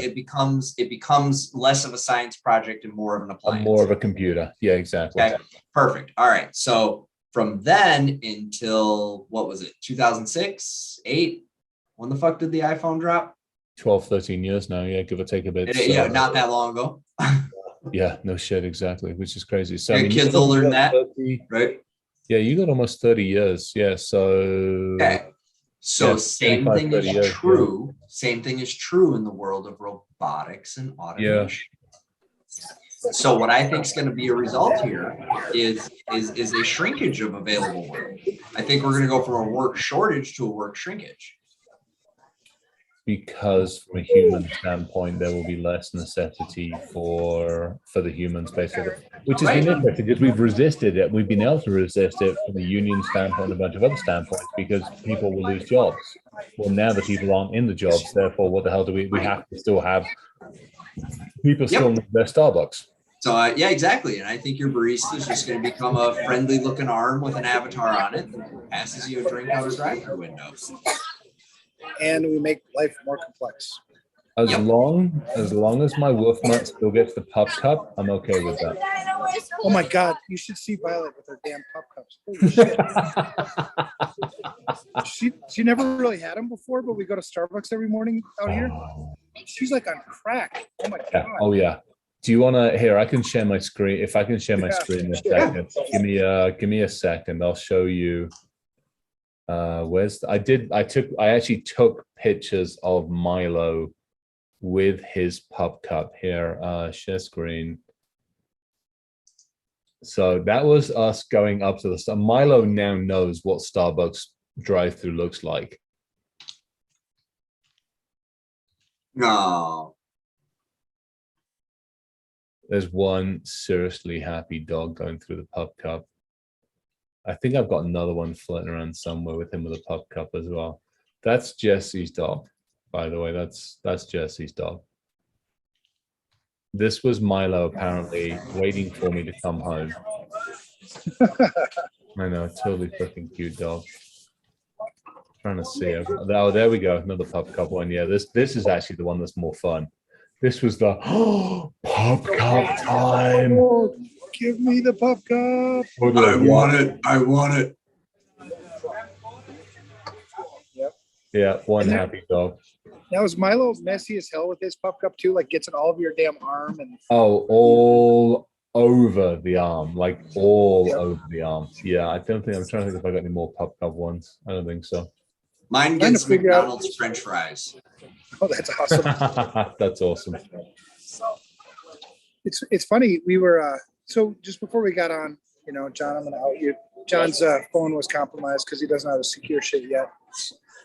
it becomes less of a science project and more of an appliance. More of a computer. Yeah, exactly. Okay, perfect. All right. So from then until, what was it, 2006, 8? When the fuck did the iPhone drop? 12, 13 years now. Yeah, give or take a bit. Yeah, not that long ago. Yeah, no shit, exactly, which is crazy. So your kids will learn that, 30, right? Yeah, you got almost 30 years. Yeah, so... Okay. So yeah, same thing is true. Yeah. Same thing is true in the world of robotics and automation. Yeah. So what I think is going to be a result here is a shrinkage of available work. I think we're going to go from a work shortage to a work shrinkage. Because from a human standpoint, there will be less necessity for the humans, basically, which has been interesting because we've resisted it. We've been able to resist it from a union standpoint and a bunch of other standpoints because people will lose jobs. Well, now the people aren't in the jobs, therefore, what the hell do we have to still have people still need their Starbucks. So yeah, exactly. And I think your barista is just going to become a friendly looking arm with an avatar on it that passes you a drink out a drive-through window. And we make life more complex. As long as my wolf mutt still gets the pup cup, I'm okay with that. Oh my God, you should see Violet with her damn pup cups. Holy shit. she never really had them before, but we go to Starbucks every morning out here. She's like on crack. Oh my God. Oh yeah. Do you want to? Here, I can share my screen. If I can share my screen in a second, give me a second. I'll show you. I actually took pictures of Milo with his pup cup here. Share screen. So that was us going up to the Milo now knows what Starbucks drive-through looks like. No. There's one seriously happy dog going through the pup cup. I think I've got another one floating around somewhere with him with a pup cup as well. That's Jesse's dog, by the way. That's Jesse's dog. This was Milo apparently waiting for me to come home. I know, totally freaking cute dog. Trying to see it. Oh, there we go. Another pup cup one. Yeah, this is actually the one that's more fun. This was the pup cup time. Oh, give me the pup cup. I want it. I want it. Yep. Yeah, one happy dog. Now is Milo messy as hell with his pup cup too? Like gets in all of your damn arm and all over the arm, like all over the arm. Yeah, I don't think I'm trying to think if I got any more pup cup ones. I don't think so. Mine gets McDonald's French fries. Oh, that's awesome. That's awesome. It's funny. We were So just before we got on, John, I'm going to out you. John's phone was compromised because he doesn't have a secure shit yet.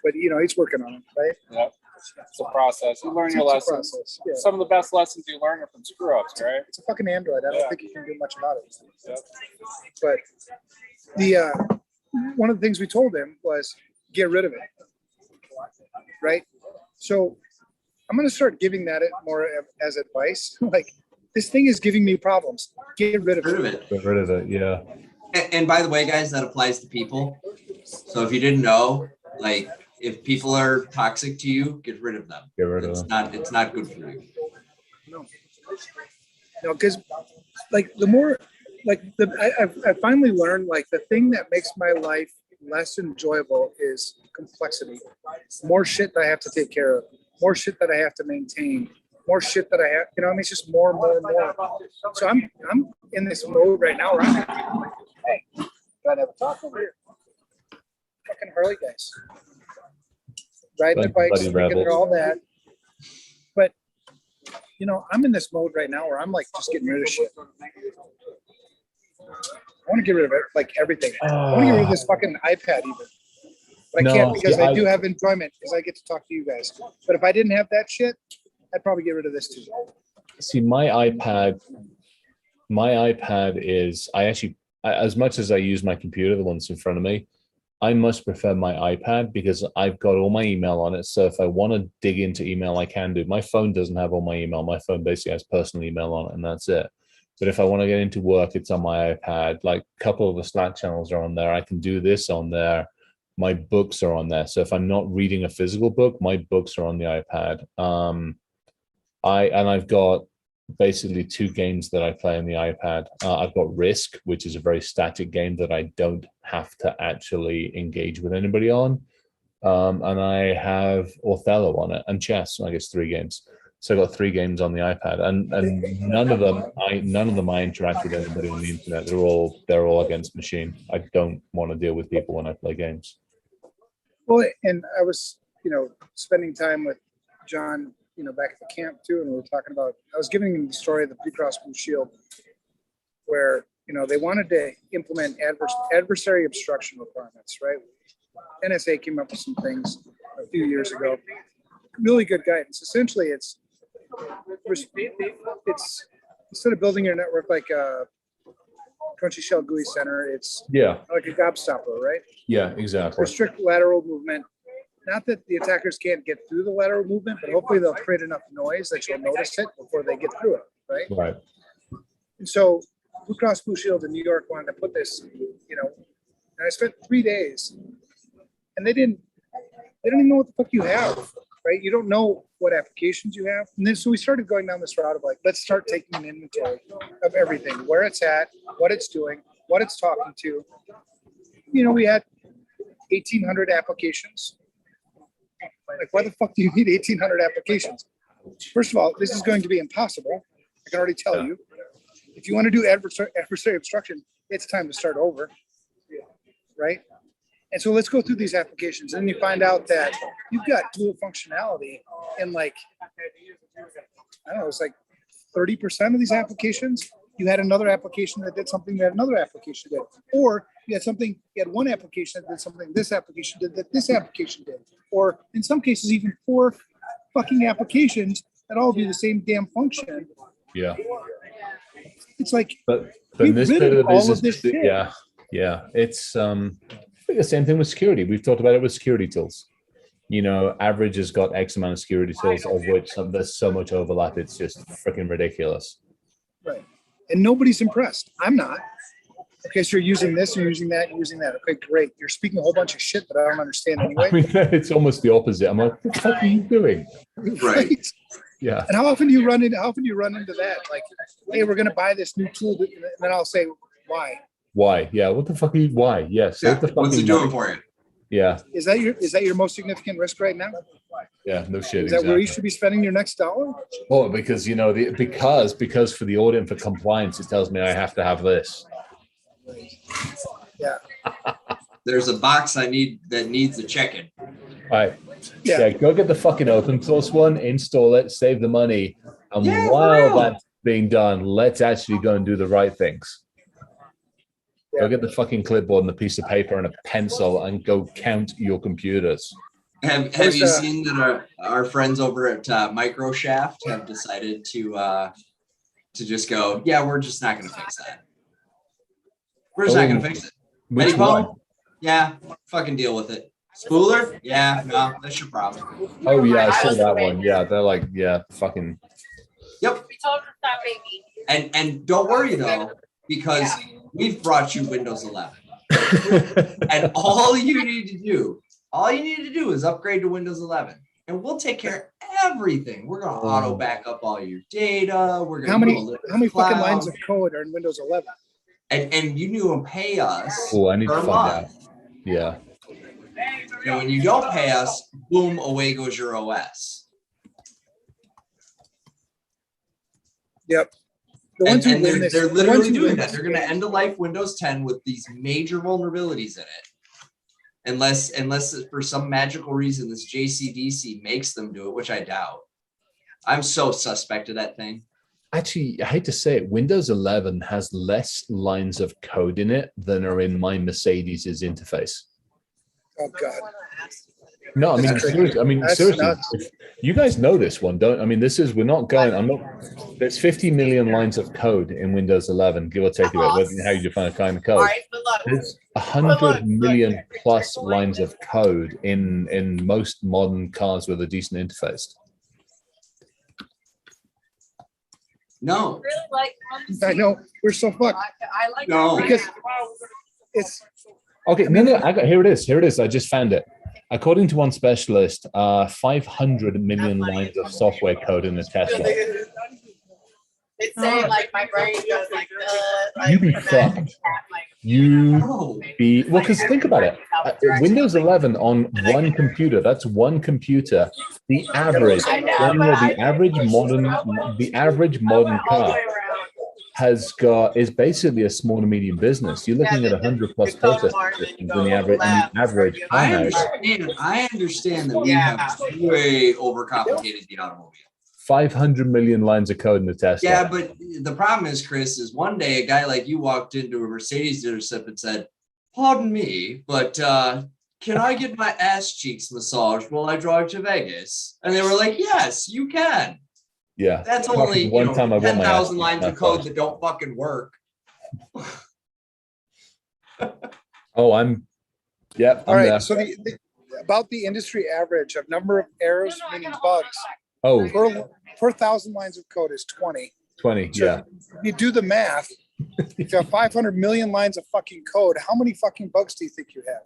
But, he's working on it, right? Yep. It's a process. You learn your It's a lessons. process, yeah. Some of the best lessons you learn are from screw ups, right? It's a fucking Android. I don't Yeah. think you can do much about it. Yep. But the one of the things we told him was get rid of it, right? So I'm going to start giving that more as advice. Like, this thing is giving me problems. Get rid of it. Get rid of it. Yeah. And by the way, guys, that applies to people. So if you didn't know, like, if people are toxic to you, get rid of them. Get rid of them. It's not good for you. No, because like the more, like I finally learned, like, the thing that makes my life less enjoyable is complexity. More shit that I have to take care of, more shit that I have to maintain, more shit that I have, it's just more and more and more. So I'm in this mode right now where I'm like, hey, gotta have a talk over here. Fucking Harley guys. Riding their bikes, thinking all that. But I'm in this mode right now where I'm like just getting rid of shit. I want to get rid of it, like everything. I want to get rid of this fucking iPad even. But I can't because I do have enjoyment because I get to talk to you guys. But if I didn't have that shit, I'd probably get rid of this too. See, my iPad is, as much as I use my computer, the one's in front of me, I much prefer my iPad because I've got all my email on it. So if I want to dig into email, I can do. My phone doesn't have all my email. My phone basically has personal email on it, and that's it. But if I want to get into work, it's on my iPad. Like, a couple of the Slack channels are on there. I can do this on there. My books are on there. So if I'm not reading a physical book, my books are on the iPad. I've got basically 2 games that I play on the iPad. I've got Risk, which is a very static game that I don't have to actually engage with anybody on. And I have Othello on it, and chess. I guess 3 games. So I got 3 games on the iPad, and none of them I interact with anybody on the internet. They're all against machine. I don't want to deal with people when I play games. Well, and I was, spending time with John, back at the camp too, and we were talking about, I was giving him the story of the Blue Cross Blue Shield, where, they wanted to implement adversary obstruction requirements, right? NSA came up with some things a few years ago. Really good guidance. Essentially, it's instead of building your network like a Crunchy Shell GUI center, it's like a gobstopper, right? Yeah, exactly. Restrict lateral movement. Not that the attackers can't get through the lateral movement, but hopefully they'll create enough noise that you'll notice it before they get through it, right? Right. And so Blue Cross Blue Shield in New York wanted to put this, and I spent 3 days, and they don't even know what the fuck you have, right? You don't know what applications you have. And then so we started going down this route of like, let's start taking an inventory of everything, where it's at, what it's doing, what it's talking to. We had 1,800 applications. Like, why the fuck do you need 1,800 applications? First of all, this is going to be impossible. I can already tell you. If you want to do adversary obstruction, it's time to start over, right? And so let's go through these applications, and you find out that you've got dual functionality in like, I don't know, it's like 30% of these applications. You had another application that did something that another application did, or you had one application that did something this application did that this application did, or in some cases even 4 fucking applications that all do the same damn function. Yeah. It's like, but this bit of the business, shit. Yeah. It's the same thing with security. We've talked about it with security tools. Average has got X amount of security tools, of which there's so much overlap. It's just freaking ridiculous. Right. And nobody's impressed. I'm not. Okay, so you're using this, you're using that, you're using that. Okay, great. You're speaking a whole bunch of shit that I don't understand anyway. I mean, it's almost the opposite. I'm like, what the fuck are you doing? Right. Yeah. And how often do you run into that? Like, hey, we're gonna buy this new tool, and then I'll say, why? Why? Yeah. What the fuck are you? Why? Yes. Yeah. What's it doing for you? Yeah. Is that your most significant risk right now? Yeah. No shit. Is that where you should be spending your next dollar? Oh, because because for the audit and for compliance, it tells me I have to have this. Yeah. There's a box I need that needs a check-in. Right. Yeah. Go get the fucking open source one, install it, save the money, and while being done. Let's actually go and do the right things. Go Yeah. get the fucking clipboard and a piece of paper and a pencil and go count your computers. Have There's you a- seen that our friends over at Microshaft have decided to just go, yeah, we're just not going to fix that. We're just not going to fix it. Which Medipone? one? Yeah, fucking deal with it. Spooler? Yeah, no, that's your problem. Oh yeah, I saw that one. Yeah, they're like, yeah, fucking. Yep. And don't worry though, because we've brought you Windows 11. And all you need to do is upgrade to Windows 11. And we'll take care of everything. We're gonna auto back up all your data. We're gonna How many cloud. fucking lines of code are in Windows 11? And you knew pay us Oh, I need to per find out. month. Yeah. And when you don't pay us, boom, away goes your OS. Yep. The ones who And win this, they're the literally ones who doing win that. this They're going to game- end of life Windows 10 with these major vulnerabilities in it. Unless for some magical reason this JCDC makes them do it, which I doubt. I'm so suspect of that thing. Actually, I hate to say it, Windows 11 has less lines of code in it than are in my Mercedes's interface. Oh God. No, I mean, That's seriously, That's seriously, nuts. you guys know this one, don't? I mean, we're not going, there's 50 million lines of code in Windows 11, give or take a bit, whether how you define a kind of code. There's 100 million plus lines of code in most modern cars with a decent interface. No. I know, we're so fucked. I like No. Because it's Okay, no, here it is. I just found it. According to one specialist, 500 million lines of software code in the Tesla. It's saying like my brain goes like, You be fucked. No. Well, because think about it. Windows 11 on one computer, that's one computer. The average modern car is basically a small to medium business. You're looking at 100 plus processing systems in the average I car house. understand that we have way overcomplicated the automobile. 500 million lines of code in the Tesla. Yeah, but the problem is, Chris, is one day a guy like you walked into a Mercedes dealership and said, "Pardon me, but can I get my ass cheeks massaged while I drive to Vegas?" And they were like, "Yes, you can." Yeah. That's only One time I bought my 10,000 ass lines of cheeks code massaged. that don't fucking work. Oh, I'm all right. there. So about the industry average of number of errors, meaning bugs, Oh, per 1,000 lines of code is 20. 20. So Yeah. if you do the math, if you have 500 million lines of fucking code, how many fucking bugs do you think you have?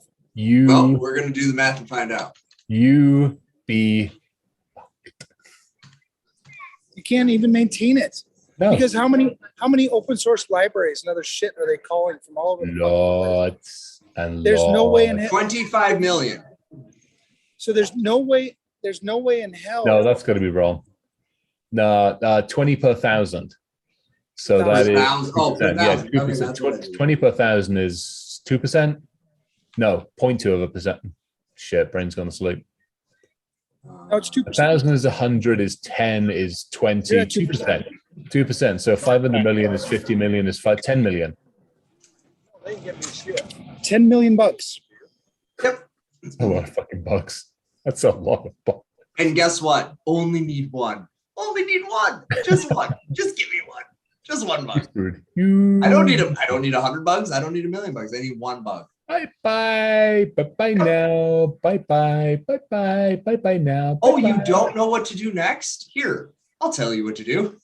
Well, we're gonna do the math and find out. You can't even maintain it. No. Because how many open source libraries and other shit are they calling from all over the fucking world? Lots and There's no way in lots. hell. 25 million. So there's no way in hell. No, that's got to be wrong. No, 20 per thousand. So that is Thousand. Oh, per 2%. Yeah, thousand. Okay, that's what it is. 20 per thousand is 2%. No, 0.2%. Shit, brain's gone to sleep. No, it's 2%. 1,000 is 100, is 10, is 20, Yeah, 2%. 2%. So 500 million is 50 million is 10 million. 10 million bucks. Yep. That's a lot of fucking bucks. That's a lot of bucks. And guess what? Only need one. Only need one. Just one. Just give me one. Just one bug. I don't need them. I don't need 100 bugs. I don't need 1,000,000 bugs. I need one bug. Bye bye. Bye bye now. Bye bye. Bye bye. Bye bye now. Oh, you Bye-bye. don't know what to do next? Here, I'll tell you what to do.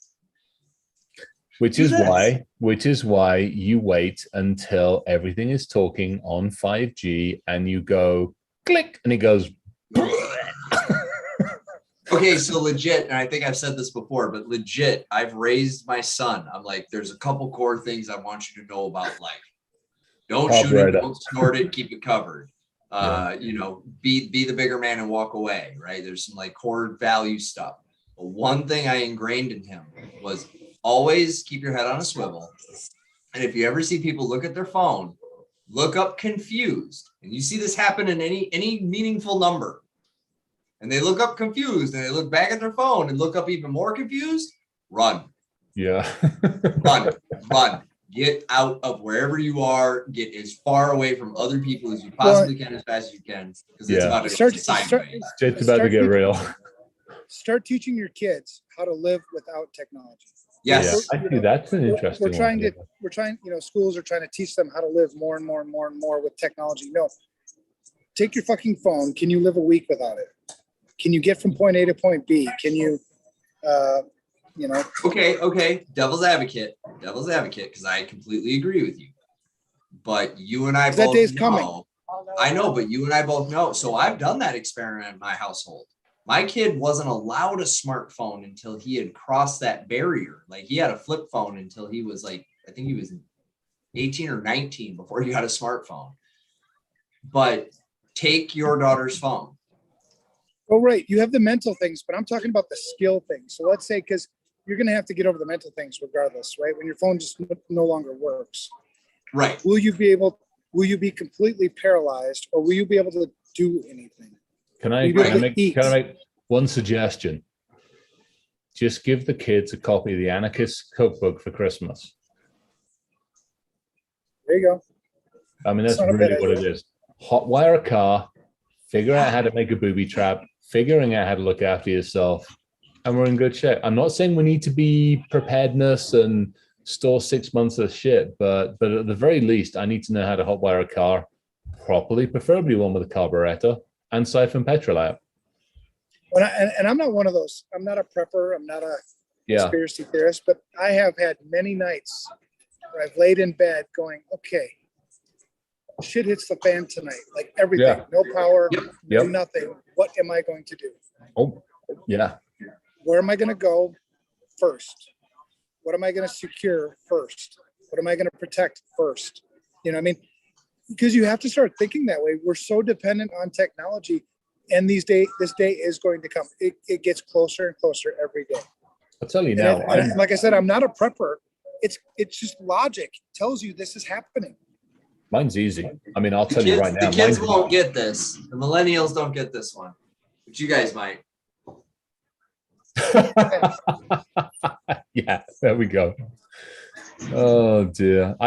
Which Do is this. why you wait until everything is talking on 5G and you go click and it goes. Okay, so legit, and I think I've said this before, but legit, I've raised my son. I'm like, there's a couple core things I want you to know about life. Don't shoot it, Operator. don't snort it, keep it covered. Yeah. You know, be the bigger man and walk away, right? There's some like core value stuff. But one thing I ingrained in him was always keep your head on a swivel. And if you ever see people look at their phone, look up confused. And you see this happen in any meaningful number. And they look up confused and they look back at their phone and look up even more confused, run. Yeah. Run. Get out of wherever you are. Get as far away from other people as you possibly can, as fast as you can, because it's Yeah. about to go sideways. It's about to get real. Start teaching your kids how to live without technology. Yes. Yeah, I think that's an interesting We're trying one. to, schools are trying to teach them how to live more and more and more and more with technology. No, take your fucking phone. Can you live a week without it? Can you get from point A to point B? Can you, Okay. Devil's advocate, because I completely agree with you. But you and I that both day's know. coming. I know, but you and I both know. So I've done that experiment in my household. My kid wasn't allowed a smartphone until he had crossed that barrier. Like he had a flip phone until he was like, I think he was 18 or 19 before he got a smartphone. But take your daughter's phone. Oh, right. You have the mental things, but I'm talking about the skill things. So let's say, because you're going to have to get over the mental things regardless, right? When your phone just no longer works. Right. Will you be completely paralyzed, or will you be able to do anything? Can I make one suggestion? Just give the kids a copy of the Anarchist Cookbook for Christmas. There you go. I mean, that's really what it is. Hotwire a car, figure out how to make a booby trap, figuring out how to look after yourself, and we're in good shape. I'm not saying we need to be preparedness and store 6 months of shit, but at the very least, I need to know how to hotwire a car properly, preferably one with a carburetor, and siphon petrol out. And I'm not one of those. I'm not a prepper. I'm not a conspiracy theorist, but I have had many nights where I've laid in bed going, okay, shit hits the fan tonight. Like everything, no power, nothing. What am I going to do? Oh, yeah. Where am I going to go first? What am I going to secure first? What am I going to protect first? You know what I mean? Because you have to start thinking that way. We're so dependent on technology, and this day is going to come. It gets closer and closer every day. I'll tell you now. Like I said, I'm not a prepper. It's just logic tells you this is happening. Mine's easy. I mean, I'll tell you right now. The kids won't get this. The millennials don't get this one, but you guys might. Yeah, there we go. Oh dear.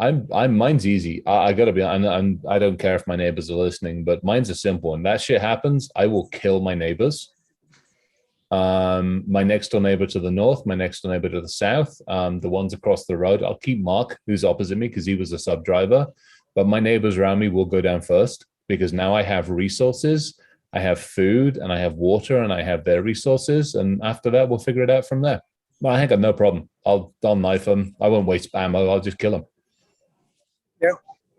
I'm mine's easy. I gotta be. I don't care if my neighbors are listening, but mine's a simple one. That shit happens, I will kill my neighbors. My next door neighbor to the north, my next door neighbor to the south, the ones across the road. I'll keep Mark, who's opposite me, because he was a sub driver. But my neighbors around me will go down first, because now I have resources, I have food, and I have water, and I have their resources. And after that, we'll figure it out from there. Well, I ain't got no problem. I'll knife them. I won't waste ammo. I'll just kill them. Yeah.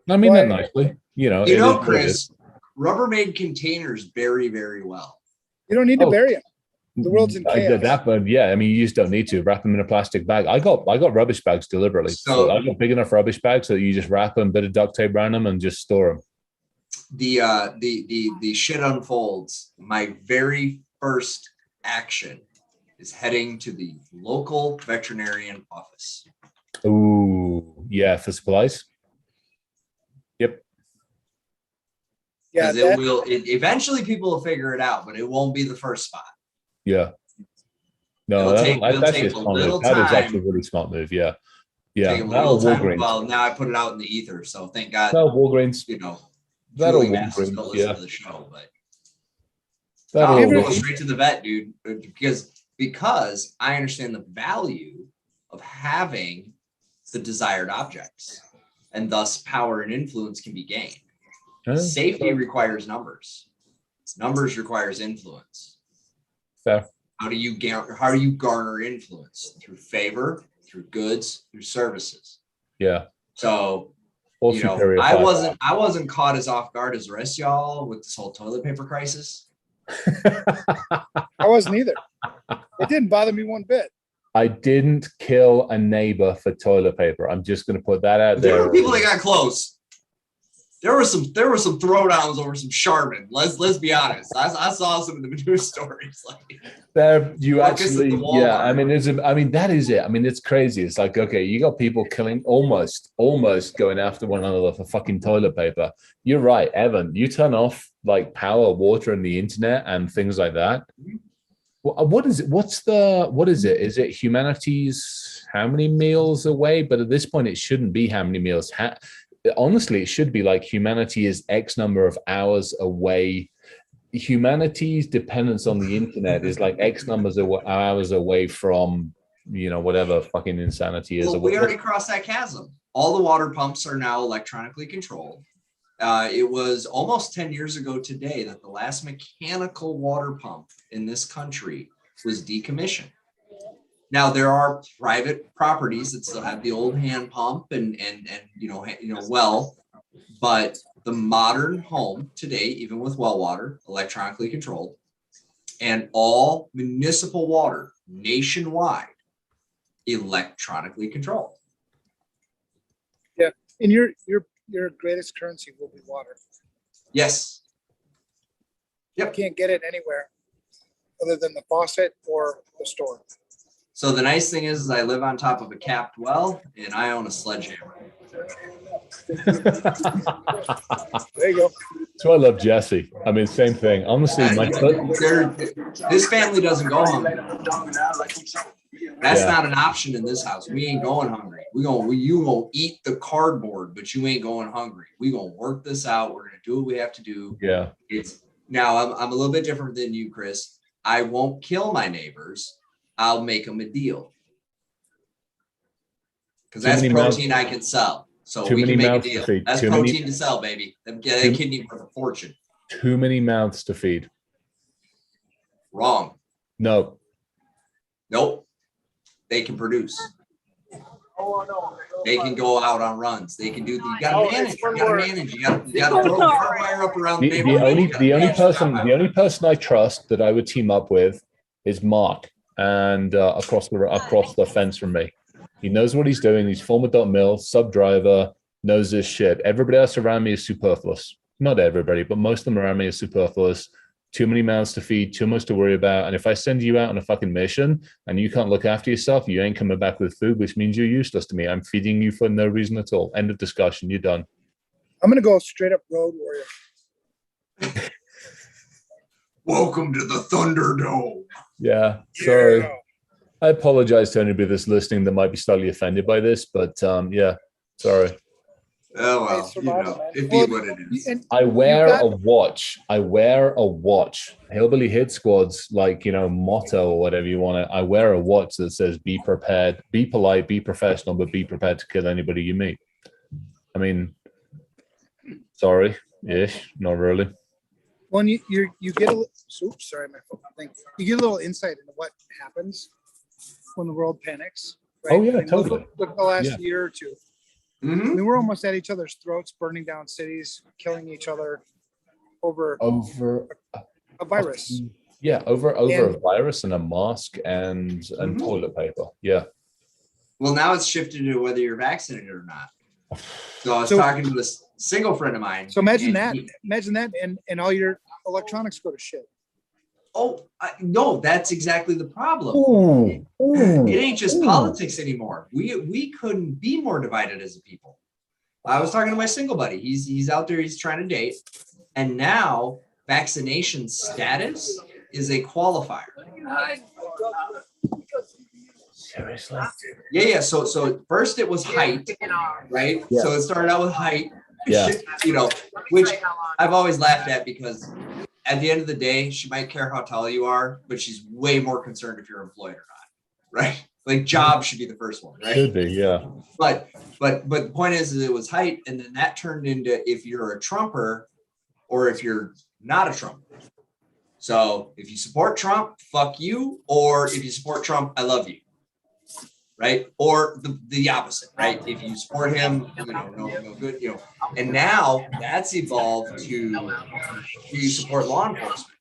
I mean that nicely. You know, Chris, Rubbermaid containers bury very well. You don't need to bury them. The world's in chaos. I did that, but yeah, I mean, you just don't need to wrap them in a plastic bag. I got rubbish bags deliberately. So I got big enough rubbish bags so that you just wrap them, bit of duct tape around them, and just store them. The shit unfolds. My very first action is heading to the local veterinarian office. Ooh, yeah, for supplies. Yep. Yeah, eventually people will figure it out, but it won't be the first spot. Yeah. No, that's actually a smart move. That is actually a really smart move. Yeah. Yeah. That'll Walgreens. Well, now I put it out in the ether, so thank God. No, Walgreens. That'll Walgreens. Listen to the show, but that'll go straight to the vet, dude, because I understand the value of having the desired objects, and thus power and influence can be gained. Safety requires numbers. Numbers requires influence. Fair. How do you garner influence? Through favor, through goods, through services. Yeah. So I wasn't caught as off guard as the rest of y'all with this whole toilet paper crisis. I wasn't either. It didn't bother me one bit. I didn't kill a neighbor for toilet paper. I'm just going to put that out there. There were people that got close. There were some throwdowns over some Charmin. Let's be honest. I saw some of the news stories. There, you actually, yeah. I mean, that is it. I mean, it's crazy. It's like, okay, you got people killing, almost going after one another for fucking toilet paper. You're right, Evan. You turn off like power, water, and the internet and things like that. What is it? What is it? Is it humanity's how many meals away? But at this point, it shouldn't be how many meals. Honestly, it should be like humanity is X number of hours away. Humanity's dependence on the internet is like X numbers of hours away from, whatever fucking insanity is. Well, we already crossed that chasm. All the water pumps are now electronically controlled. It was almost 10 years ago today that the last mechanical water pump in this country was decommissioned. Now there are private properties that still have the old hand pump and well, but the modern home today, even with well water, electronically controlled, and all municipal water nationwide, electronically controlled. Yeah, and your greatest currency will be water. Yes. Yep. You can't get it anywhere other than the faucet or the store. So the nice thing is I live on top of a capped well and I own a sledgehammer. There you go. So I love Jesse. I mean, same thing. Honestly, This family doesn't go hungry. That's Yeah. not an option in this house. We ain't going hungry. You gonna eat the cardboard, but you ain't going hungry. We gonna work this out. We're gonna do what we have to do. Yeah. Now I'm a little bit different than you, Chris. I won't kill my neighbors. I'll make them a deal. Because that's protein I can sell. So we can make a deal. That's protein to sell, baby. Get a kidney worth a fortune. Too many mouths to feed. Wrong. No. Nope. They can produce. They can go out on runs. They can do. You gotta manage. You gotta manage. You gotta throw a wire up around the neighborhood. The only person I trust that I would team up with is Mark, and across the fence from me. He knows what he's doing. He's former .mil, sub driver, knows this shit. Everybody else around me is superfluous. Not everybody, but most of them around me is superfluous. Too many mouths to feed, too much to worry about. And if I send you out on a fucking mission and you can't look after yourself, you ain't coming back with food, which means you're useless to me. I'm feeding you for no reason at all. End of discussion. You're done. I'm going to go straight up road warrior. Welcome to the Thunderdome. Yeah. Sorry. Yeah. I apologize to anybody that's listening that might be slightly offended by this, but yeah, sorry. Oh, well, it be what it is. I wear a watch. Hillbilly Hit Squad's motto or whatever you want to. I wear a watch that says "Be prepared, be polite, be professional, but be prepared to kill anybody you meet." I mean, sorry, ish, not really. When you get a sorry, my phone thing. You get a little insight into what happens when the world panics. Right? Oh yeah, totally. Look the last year or two. Mm-hmm. I mean, we're almost at each other's throats, burning down cities, killing each other over a virus. Yeah, over a virus and a mask and toilet paper. Yeah. Well, now it's shifted to whether you're vaccinated or not. So I was talking to this single friend of mine. So imagine that, and all your electronics go to shit. Oh, no, that's exactly the problem. Ooh. It ain't just politics anymore. We couldn't be more divided as a people. I was talking to my single buddy. He's out there. He's trying to date. And now vaccination status is a qualifier. Seriously? Yeah. So first it was height, right? Yeah. So it started out with height, Yeah. Which I've always laughed at because at the end of the day, she might care how tall you are, but she's way more concerned if you're employed or not, right? Like job should be the first one, right? Should be, yeah. But the point is it was height, and then that turned into if you're a Trumper or if you're not a Trumper. So if you support Trump, fuck you, or if you support Trump, I love you, right? Or the opposite, right? If you support him, no good, And now that's evolved to do you support law enforcement,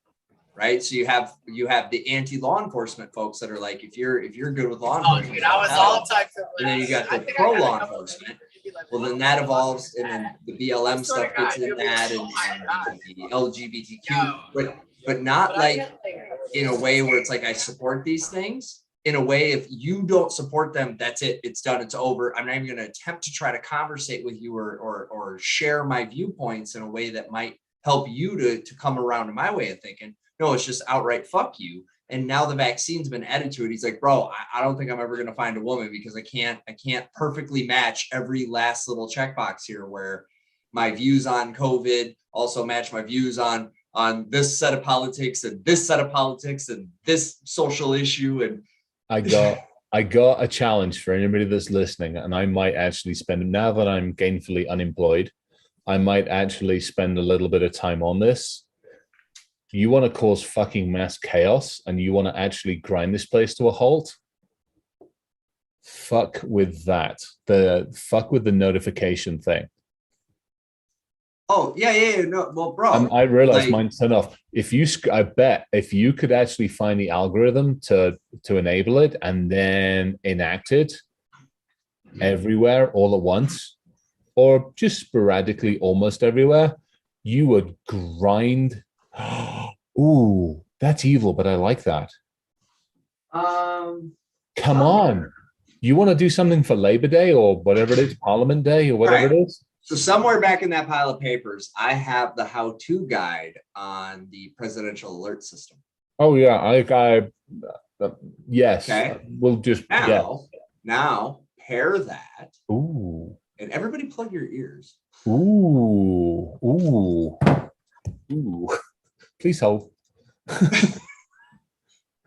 right? So you have the anti-law enforcement folks that are like, if you're good with law enforcement, and then you got the pro-law enforcement. Well, then that evolves, and then the BLM stuff gets in that, and the LGBTQ, but not like in a way where it's like I support these things. In a way, if you don't support them, that's it. It's done. It's over. I'm not even going to attempt to try to conversate with you or share my viewpoints in a way that might help you to come around to my way of thinking. No, it's just outright fuck you. And now the vaccine's been added to it. He's like, bro, I don't think I'm ever going to find a woman because I can't perfectly match every last little checkbox here where my views on COVID also match my views on this set of politics and this set of politics and this social issue. And I got a challenge for anybody that's listening, and I might actually spend, now that I'm gainfully unemployed, I might actually spend a little bit of time on this. You want to cause fucking mass chaos and you want to actually grind this place to a halt? Fuck with that. Fuck with the notification thing. oh yeah. No, well, bro, I realize like- mine's turned off. I bet if you could actually find the algorithm to enable it and then enact it everywhere all at once, or just sporadically almost everywhere, you would grind. Ooh, that's evil, but I like that. Come on. You want to do something for Labor Day or whatever it is, Parliament Day or whatever it is? So somewhere back in that pile of papers, I have the how-to guide on the presidential alert system. Oh yeah, yes. Okay. We'll just Now pair that. Ooh. And everybody plug your ears. Ooh. Please hold.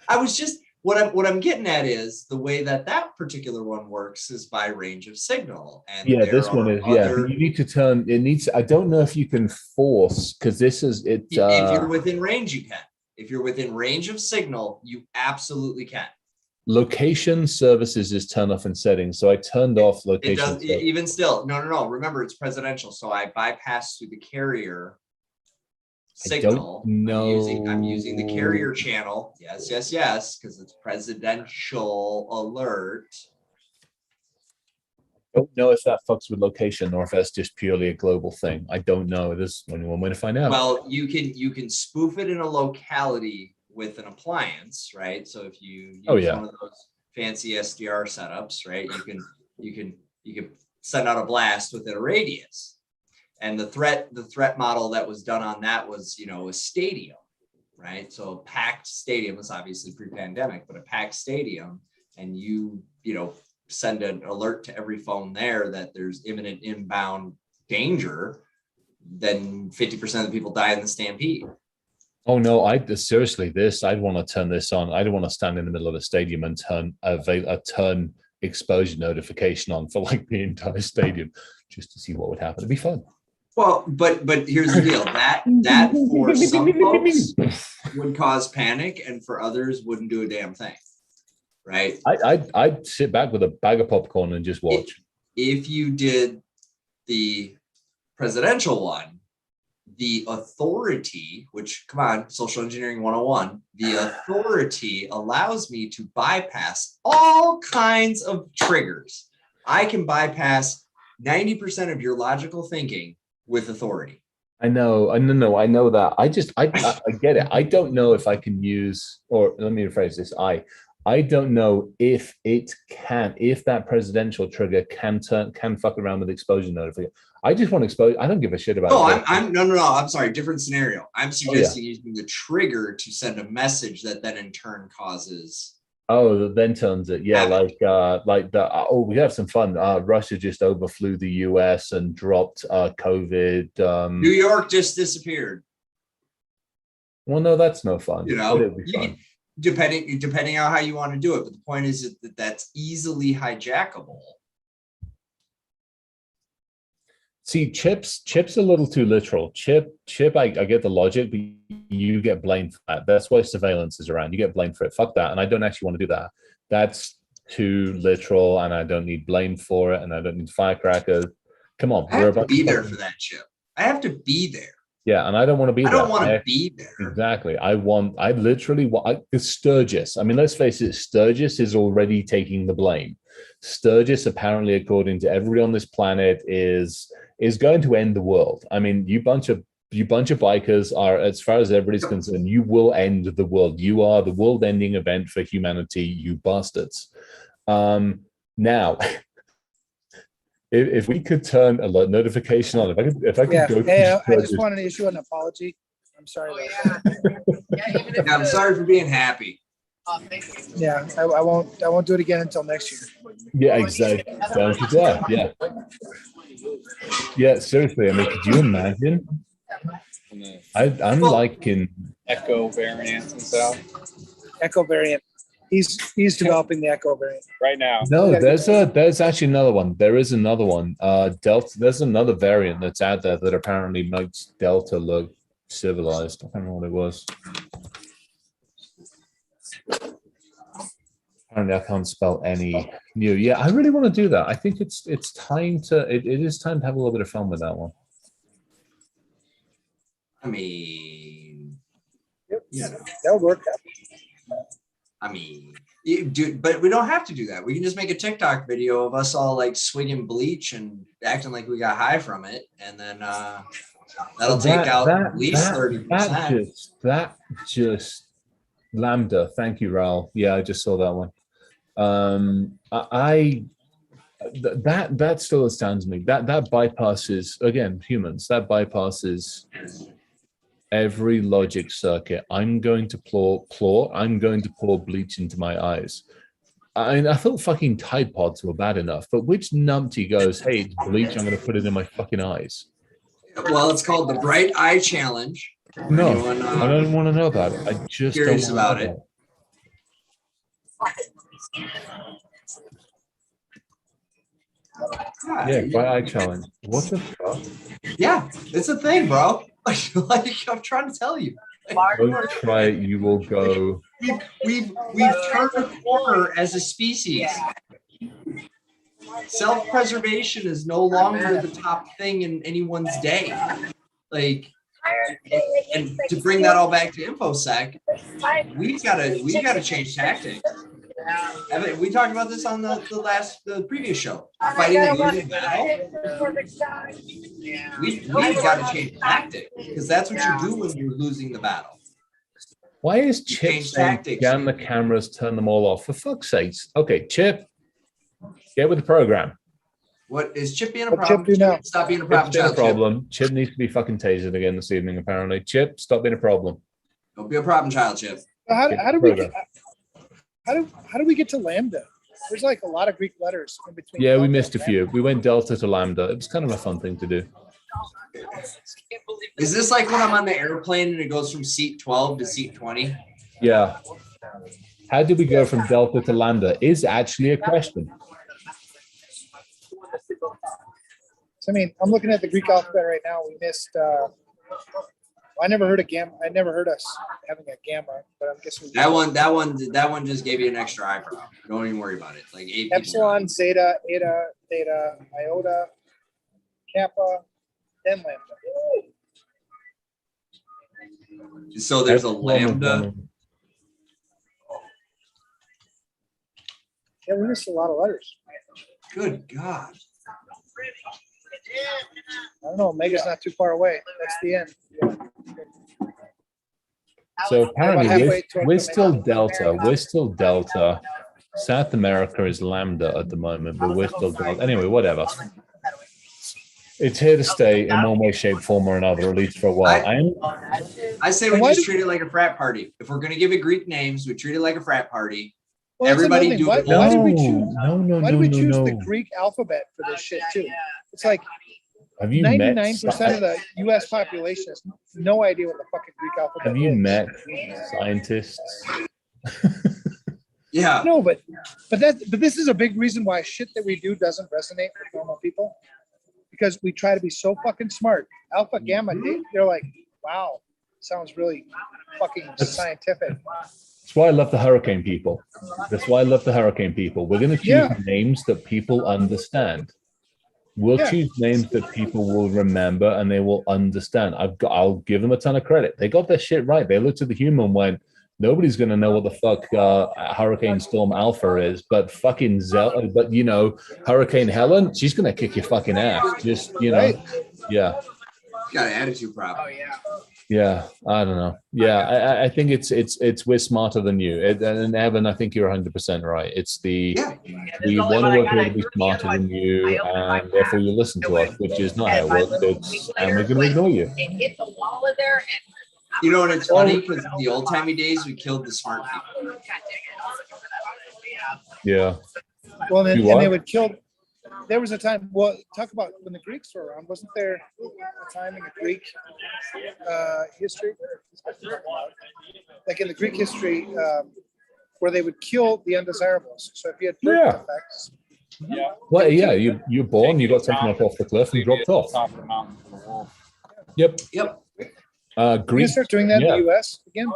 I was just what I'm getting at is the way that particular one works is by range of signal. And yeah, this one is other, you need to turn it needs. I don't know if you can force, because this is it. If you're within range, you can. If you're within range of signal, you absolutely can. Location services is turned off in settings, so I turned off location. It does, even still. No. Remember, it's presidential, so I bypass through the carrier signal. I'm using the carrier channel. Yes, because it's presidential alert. Don't know if that fucks with location or if that's just purely a global thing. I don't know. There's only one way to find out. Well, you can spoof it in a locality with an appliance, right? So if you use one of those fancy SDR setups, right, you can send out a blast within a radius. And the threat model that was done on that was, a stadium, right? So a packed stadium was obviously pre-pandemic, but a packed stadium, and you send an alert to every phone there that there's imminent inbound danger, then 50% of the people die in the stampede. Oh no, I'd want to turn this on. I don't want to stand in the middle of a stadium and turn a turn exposure notification on for like the entire stadium just to see what would happen. It'd be fun. Well, but here's the deal. That for some folks would cause panic, and for others wouldn't do a damn thing. Right? I'd sit back with a bag of popcorn and just watch. If you did the presidential one, the authority, which, come on, social engineering 101, the authority allows me to bypass all kinds of triggers. I can bypass 90% of your logical thinking with authority. I know that. I get it. I don't know if I can use, or let me rephrase this. I don't know if that presidential trigger can fuck around with exposure notification. I just want to expose. I don't give a shit about it. No. I'm sorry. Different scenario. I'm suggesting using the trigger to send a message that then in turn causes. Oh, then turns it. Yeah, we have some fun. Russia just overflew the US and dropped COVID. New York just disappeared. Well, no, that's no fun. It'd be fun. Depending on how you want to do it, but the point is that that's easily hijackable. See, Chip's a little too literal. Chip, I get the logic, but you get blamed for that. That's why surveillance is around. You get blamed for it. Fuck that. And I don't actually want to do that. That's too literal, and I don't need blame for it, and I don't need firecrackers. Come on. I have to be there for that, Chip. I have to be there. Yeah, and I don't want to be there. I don't want to be there. Exactly. Sturgis. I mean, let's face it, Sturgis is already taking the blame. Sturgis, apparently, according to everybody on this planet, is going to end the world. I mean, you bunch of bikers are, as far as everybody's concerned, you will end the world. You are the world-ending event for humanity, you bastards. Now, if we could turn alert notification on, if I could go. Hey, I just wanted to issue an apology. I'm sorry. Oh, yeah. I'm sorry for being happy. Yeah, I won't do it again until next year. Yeah, exactly. Don't you dare. Yeah. Yeah, seriously. I mean, could you imagine? And the I'm liking. Echo variants and stuff Echo variant. He's developing the Echo variant right now. No, there's actually another one. There is another one. Delta. There's another variant that's out there that apparently makes Delta look civilized. I don't know what it was. Apparently, I can't spell any new. Yeah, I really want to do that. I think it's time to. It is time to have a little bit of fun with that one. I mean, Yep. you know, That'll work. I mean, but we don't have to do that. We can just make a TikTok video of us all like swigging bleach and acting like we got high from it, and then that'll take out at least 30%. That just Lambda. Thank you, Raul. Yeah, I just saw that one. That still astounds me. That bypasses, again, humans. That bypasses every logic circuit. I'm going to pour bleach into my eyes. I mean, I thought fucking Tide Pods were bad enough, but which numpty goes, hey, it's bleach, I'm going to put it in my fucking eyes? Well, it's called the Bright Eye Challenge. No, Anyone, I don't want to know about it. I just curious don't about know it. Yeah, Bright Eye Challenge. What the fuck? Yeah, it's a thing, bro. Like I'm trying to tell you. Don't try it, you will go. We've turned a corner as a species. Self-preservation is no longer the top thing in anyone's day. Like, and to bring that all back to InfoSec, we've got to change tactics. We talked about this on the previous show. Fighting a losing battle. We've got to change tactics because that's what you do when you're losing the battle. Why is Chip Change saying tactics. scan the cameras, turn them all off? For fuck's sakes. Okay, Chip, get with the program. What is Chip being a What problem? Chip do now? Stop being a Chip's problem, been a child. problem. Chip needs to be fucking tasered again this evening, apparently. Chip, stop being a problem. Don't be a problem, child, Chip. How Get do the we program. how do we get to Lambda? There's like a lot of Greek letters in between. Yeah, we Delta missed a and few. We went Delta to Lambda. It was kind of a fun thing to do. Is this like when I'm on the airplane and it goes from seat 12 to seat 20? Yeah. How did we go from Delta to Lambda is actually a question. So, I mean, I'm looking at the Greek alphabet right now. We missed. I never heard of gamma. I never heard us having a gamma, but I'm guessing That one just gave you an extra eyebrow. Don't even worry about it. Like 8 people. epsilon, zeta, eta, theta, iota, kappa, then lambda. So there's a lambda. Yeah, we missed a lot of letters. Good God. I don't know. Omega's not too far away. That's the end. So apparently halfway to we're Omega. still Delta. We're still Delta. South America is Lambda at the moment, but we're still Delta. Anyway, whatever. It's here to stay in one way, shape, form, or another, at least for a while. I say we Why just do- treat it like a frat party. If we're going to give it Greek names, we treat it like a frat party. Well, that's Everybody another thing. do Why, it. why did we choose? No, Why did we choose no. the Greek alphabet for this shit too? It's like Have you met 99% of the U.S. population has no idea what the fucking Greek alphabet Have you is. met scientists? Yeah. No, but this is a big reason why shit that we do doesn't resonate with normal people, because we try to be so fucking smart. Alpha, gamma, they're like, wow, sounds really fucking scientific. That's why I love the hurricane people. That's why I love the hurricane people. We're going to choose Yeah. names that people understand. We'll Yeah. choose names that people will remember and they will understand. I'll give them a ton of credit. They got their shit right. They looked at the human and went, nobody's going to know what the fuck Hurricane Storm Alpha is, but fucking Hurricane Helen, she's going to kick your fucking ass. Just, Right. Yeah. Got an attitude problem. Yeah, I don't know. Yeah, I think it's we're smarter than you. And Evan, I think you're 100% right. It's we want to work here to be smarter than you, and therefore you listen to us, which is not how it works. And we're going to ignore you. It hit the wall in there and You know, and it's funny because in the old timey days, we killed the smart people. Yeah. Well, and You they what? would kill. There was a time. Well, talk about when the Greeks were around. Wasn't there a time in the Greek history, like in the Greek history, where they would kill the undesirables? So if you had birth Yeah. defects, Well, yeah, you're born, you got something up off the cliff and dropped off. Top of the mountain for the wolf. Yep. Yep. we Greek. start doing that Yeah. in the U.S. again.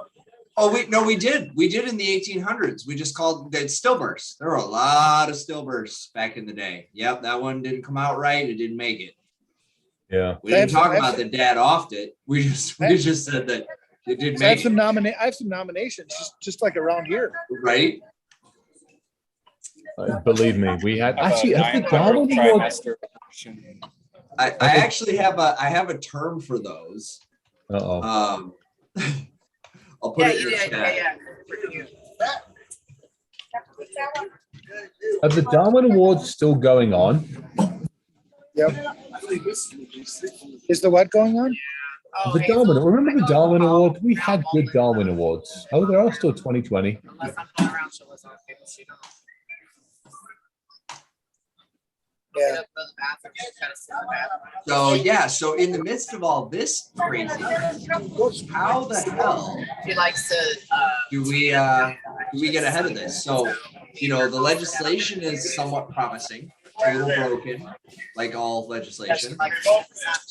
Oh, we did. We did in the 1800s. We just called it stillbirths. There were a lot of stillbirths back in the day. Yep, that one didn't come out right. It didn't make it. Yeah. We didn't talk about the dad offed it. We just said that it didn't So I have make some it. I have some nominations, just like around here. Right? Believe me, we had actually Have at a the Darwin 900 Awards. trimester abortion. I actually have a term for those. Uh-oh. I'll put Yeah, it in you the did. chat. Are the Darwin Awards still going on? Yep. Is the what going on? The Darwin, remember the Darwin Award? We had good Darwin Awards. Oh, there are still 2020. Unless I'm going around, she'll listen to people she knows. Yeah. So yeah, so in the midst of all this crazy, how the hell She likes to. do we get ahead of this? So, you know, the legislation is somewhat promising, a little broken, like all legislation.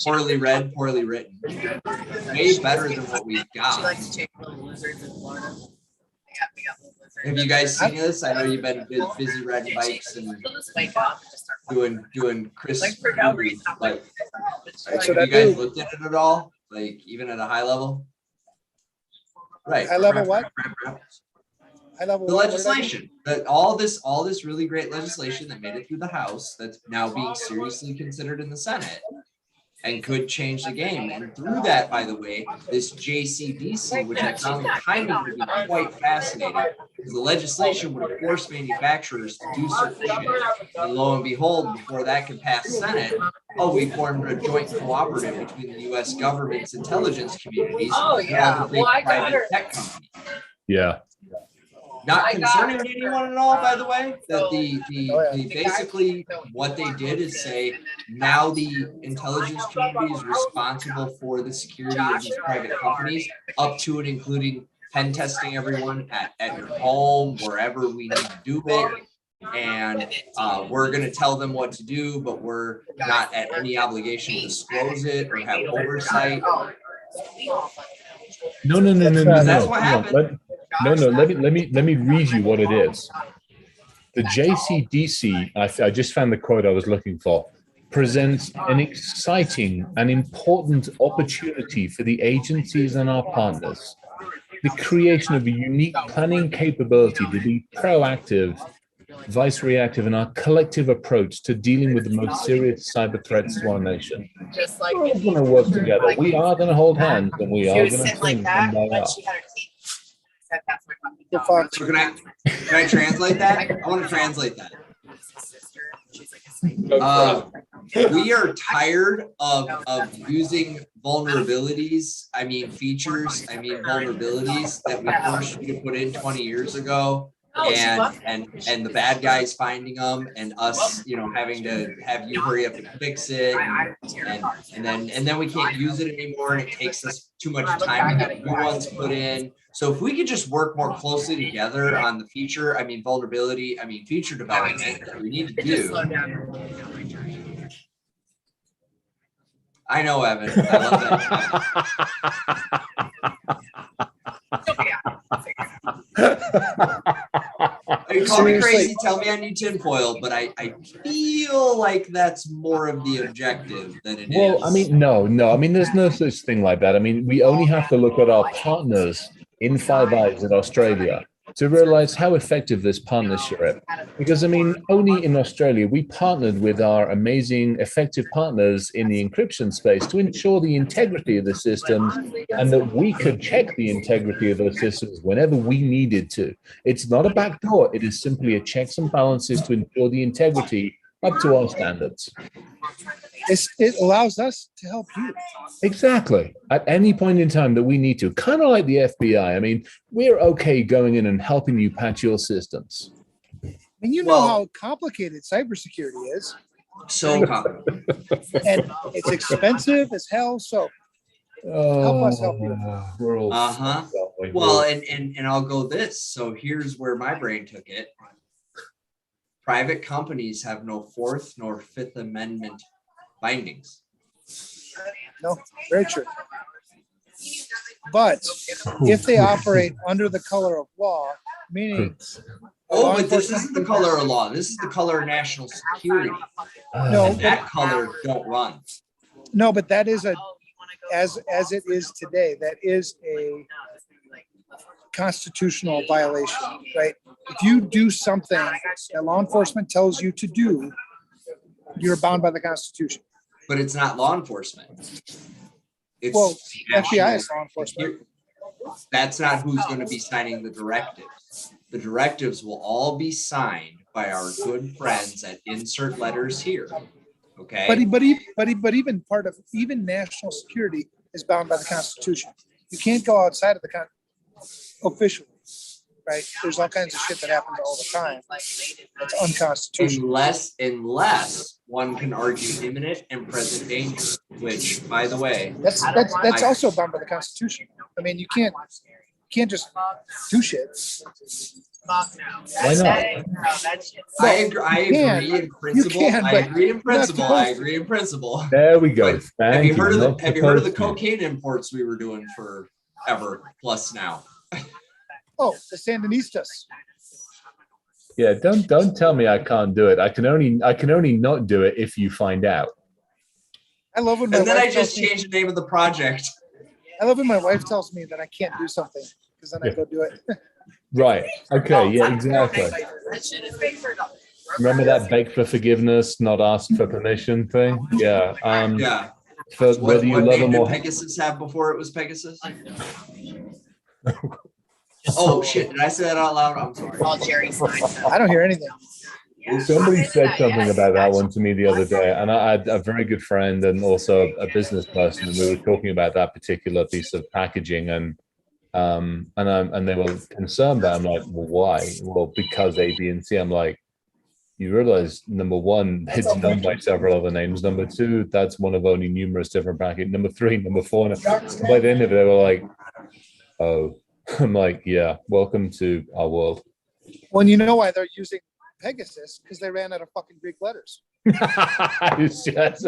Poorly read, poorly written. Way better than what we've She got. likes to chase little lizards in Florida. We got little lizards. Have you guys seen this? I know you've been busy riding bikes and She'll just wake up and just start. doing Chris. Like for no reason. I'm Like, That's have what I you guys do. looked at it at all? Like even at a high level? Right. High level what? I love The legislation, that all this really great legislation that made it through the House that's now being seriously considered in the Senate and could change the game. And through that, by the way, this JCDC, which I found the timing to be quite fascinating, because the legislation would force manufacturers to do certain shit. And lo and behold, before that could pass Senate, we formed a joint cooperative between the U.S. government's intelligence communities Oh, and yeah. all the big Well, I got private her. tech companies. Yeah. Not I got concerning her. anyone at all, by the way, that Oh, yeah. the basically what they did is say now the intelligence community is responsible for the security of these private companies, up to and including pen testing everyone at your home, wherever we need to do it. And we're gonna tell them what to do, but we're not at any obligation to disclose it or have oversight. No. That's what Hang on. happened. Let me read you what it is. The JCDC, I just found the quote I was looking for, presents an exciting and important opportunity for the agencies and our partners. The creation of a unique planning capability to be proactive, vice reactive in our collective approach to dealing with the most serious cyber threats to our nation. Just like We're all going to work together. We are going to hold hands and we she are was going to sitting like sing that, one by but one. she had her teeth. Said that's my fucking The dog. fox. So can I translate that? I want to translate that. Sister. She's like a We are tired of using vulnerabilities. I mean features. I mean vulnerabilities that we forced you to put in 20 years ago, and the bad guys finding them, and us, you know, having to have you hurry up and fix it, and then we can't use it anymore, and it takes us too much time to get new ones put in. So if we could just work more closely together on the feature, I mean vulnerability, I mean feature development that we need to do. I know, Evan. I love that. You call me crazy, tell me I need tinfoil, but I feel like that's more of the objective than it is. Well, I mean, no. I mean, there's no such thing like that. I mean, we only have to look at our partners in Five Eyes in Australia to realize how effective this partnership is. Because, I mean, only in Australia, we partnered with our amazing, effective partners in the encryption space to ensure the integrity of the systems and that we could check the integrity of those systems whenever we needed to. It's not a backdoor. It is simply a checks and balances to ensure the integrity up to our standards. It allows us to help you. Exactly. At any point in time that we need to, kind of like the FBI. I mean, we're okay going in and helping you patch your systems. And you know Well- how complicated cybersecurity is, So complicated. and it's expensive as hell. So help us help you. We're all Uh-huh. Well, and I'll go this. So here's where my brain took it. Private companies have no Fourth nor Fifth Amendment bindings. No, very true. But if they operate under the color of law, meaning Oh, but this isn't the color of law. This is the color of national security. No, And that color don't run. no, but that is as it is today, that is a constitutional violation, right? If you do something that law enforcement tells you to do, you're bound by the Constitution. But it's not law enforcement. It's Well, FBI national- is law enforcement. That's not who's going to be signing the directives. The directives will all be signed by our good friends at insert letters here. Okay. But even national security is bound by the Constitution. You can't go outside of the officially, right? There's all kinds of shit that happens all the time. It's unconstitutional. Unless one can argue imminent and present danger, which, by the way, That's also bound by the Constitution. I mean, you can't just do shit. Why not? I agree in principle. can, I but agree in not principle. I supposed to. agree in principle. There we go. But Thank Have you heard of Not the Have you heard of the supposed to. cocaine imports we were doing forever plus now? Oh, the Sandinistas. Yeah, don't tell me I can't do it. I can only not do it if you find out. I love when my And then I wife just tells me, changed the name of the project. I love when my wife tells me that I can't do something because then I go do it. Right. Okay. Yeah, exactly. Remember that beg for forgiveness, not ask for permission thing? Yeah. Yeah. For What, whether you what love name them did or Pegasus have before it was Pegasus? Oh shit! Did I say that out loud? I'm sorry. All Jerry signs. I don't hear anything. somebody said something about that one to me the other day, and I had a very good friend and also a business person, and we were talking about that particular piece of packaging, and they were concerned about it. I'm like, well, why? Well, because A, B, and C. I'm like, you realize, number one, it's known by several other names. Number two, that's one of only numerous different packaging. Number three, number four. And by the end of it, they were like, oh. I'm like, yeah, welcome to our world. Well, you know why they're using Pegasus? Because they ran out of fucking Greek letters. Yes.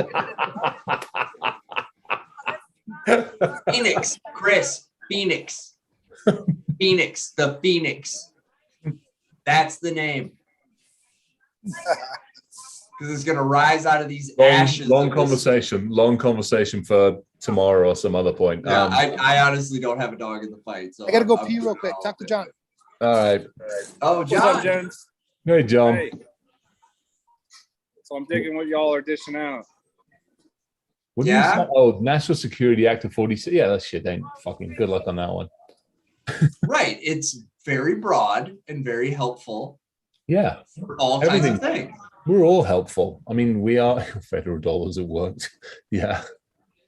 Phoenix, Chris. Phoenix. Phoenix. The Phoenix. That's the name. Because it's gonna rise out of these ashes. Long of this- conversation for tomorrow or some other point. Yeah, I honestly don't have a dog in the fight. So I gotta go I'm pee real good quick. all Talk to of it. John. All right. Oh, What's up, John. gents? Hey, John. Hey. So I'm digging what y'all are dishing out. What do you Yeah? say? Oh, National Security Act of 46. Yeah, that shit ain't fucking good luck on that one. Right. It's very broad and very helpful Yeah, for all kinds of things. we're all helpful. I mean, we are federal dollars. It worked. Yeah.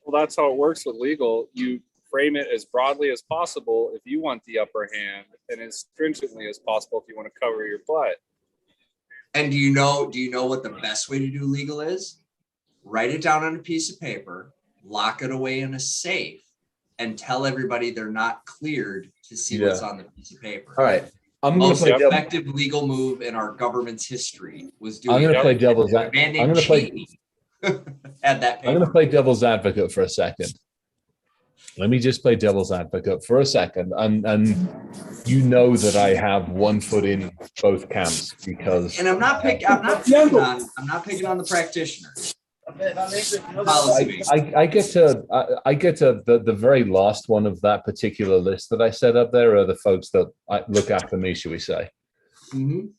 Well, that's how it works with legal. You frame it as broadly as possible if you want the upper hand, and as stringently as possible if you want to cover your butt. And do you know what the best way to do legal is? Write it down on a piece of paper, lock it away in a safe, and tell everybody they're not cleared to see what's on the piece of paper. All right. I'm going Most to play devil. effective legal move in our government's history was doing I'm going to it. play devil's. A I'm man going named to play. Cheney had that I'm going to paper. play devil's advocate for a second. Let me just play devil's advocate for a second, and you know that I have one foot in both camps because And I'm not picking on the practitioner. Policy. I get to the very last one of that particular list that I set up there are the folks that look after me, shall we say, Mhm,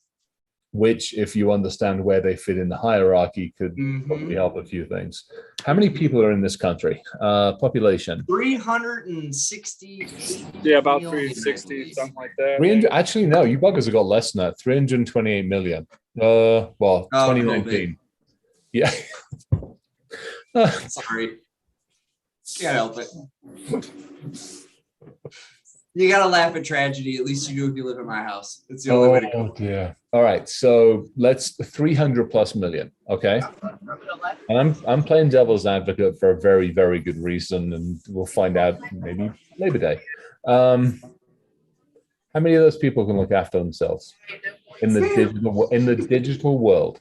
which, if you understand where they fit in the hierarchy, could probably mhm. help a few things. How many people are in this country? Population? 360. Yeah, about million, 360, I believe. something like that. 300. Actually, no, you buggers have got less than that. 328 million. Well, Oh, 2019. Yeah. Sorry. Can't help it. You gotta laugh at tragedy. At least you do if you live in my house. It's the only way to go. Oh dear. All right. So let's 300 plus million. Okay. And I'm playing devil's advocate for a very, very good reason, and we'll find out maybe Labor Day. How many of those people can look after themselves in the digital world?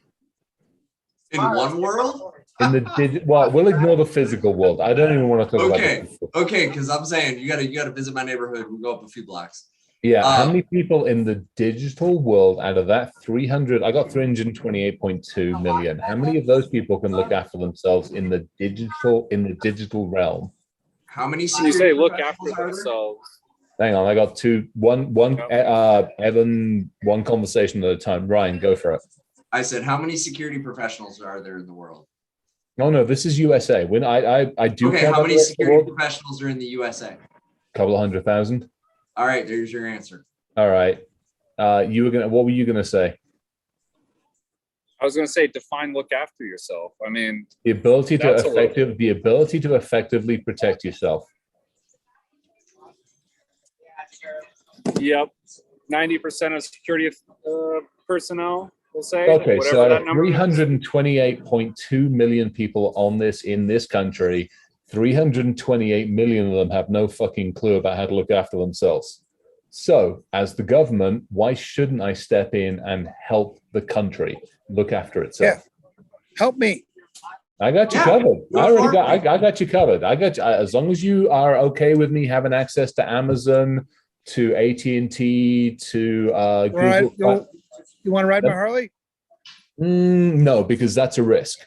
In one world? In the well, we'll ignore the physical world. I don't even want to talk Okay. about it. Okay, because I'm saying you gotta visit my neighborhood. We'll go up a few blocks. Yeah, how many people in the digital world out of that 300? I got 328.2 million. How many of those people can look after themselves in the digital realm? How many When you say security look after professionals are there? themselves, Hang on, I got Evan, one conversation at a time. Ryan, go for it. I said, how many security professionals are there in the world? No, this is USA. When I do. Okay, how many security professionals are in the USA? Couple of 100,000. All right, there's your answer. All right. What were you gonna say? I was going to say define look after yourself. I mean, The ability That's a to effectively protect yourself. yep, 90% of security personnel, we'll say. Okay, whatever so out that of number is. 328.2 million people on this in this country, 328 million of them have no fucking clue about how to look after themselves. So, as the government, why shouldn't I step in and help the country look after itself? Help me. I got you Yeah, covered. go I for it. got you covered. I got you. As long as you are okay with me having access to Amazon, to AT&T, to All right. Google. You want to ride my Harley? No, because that's a risk.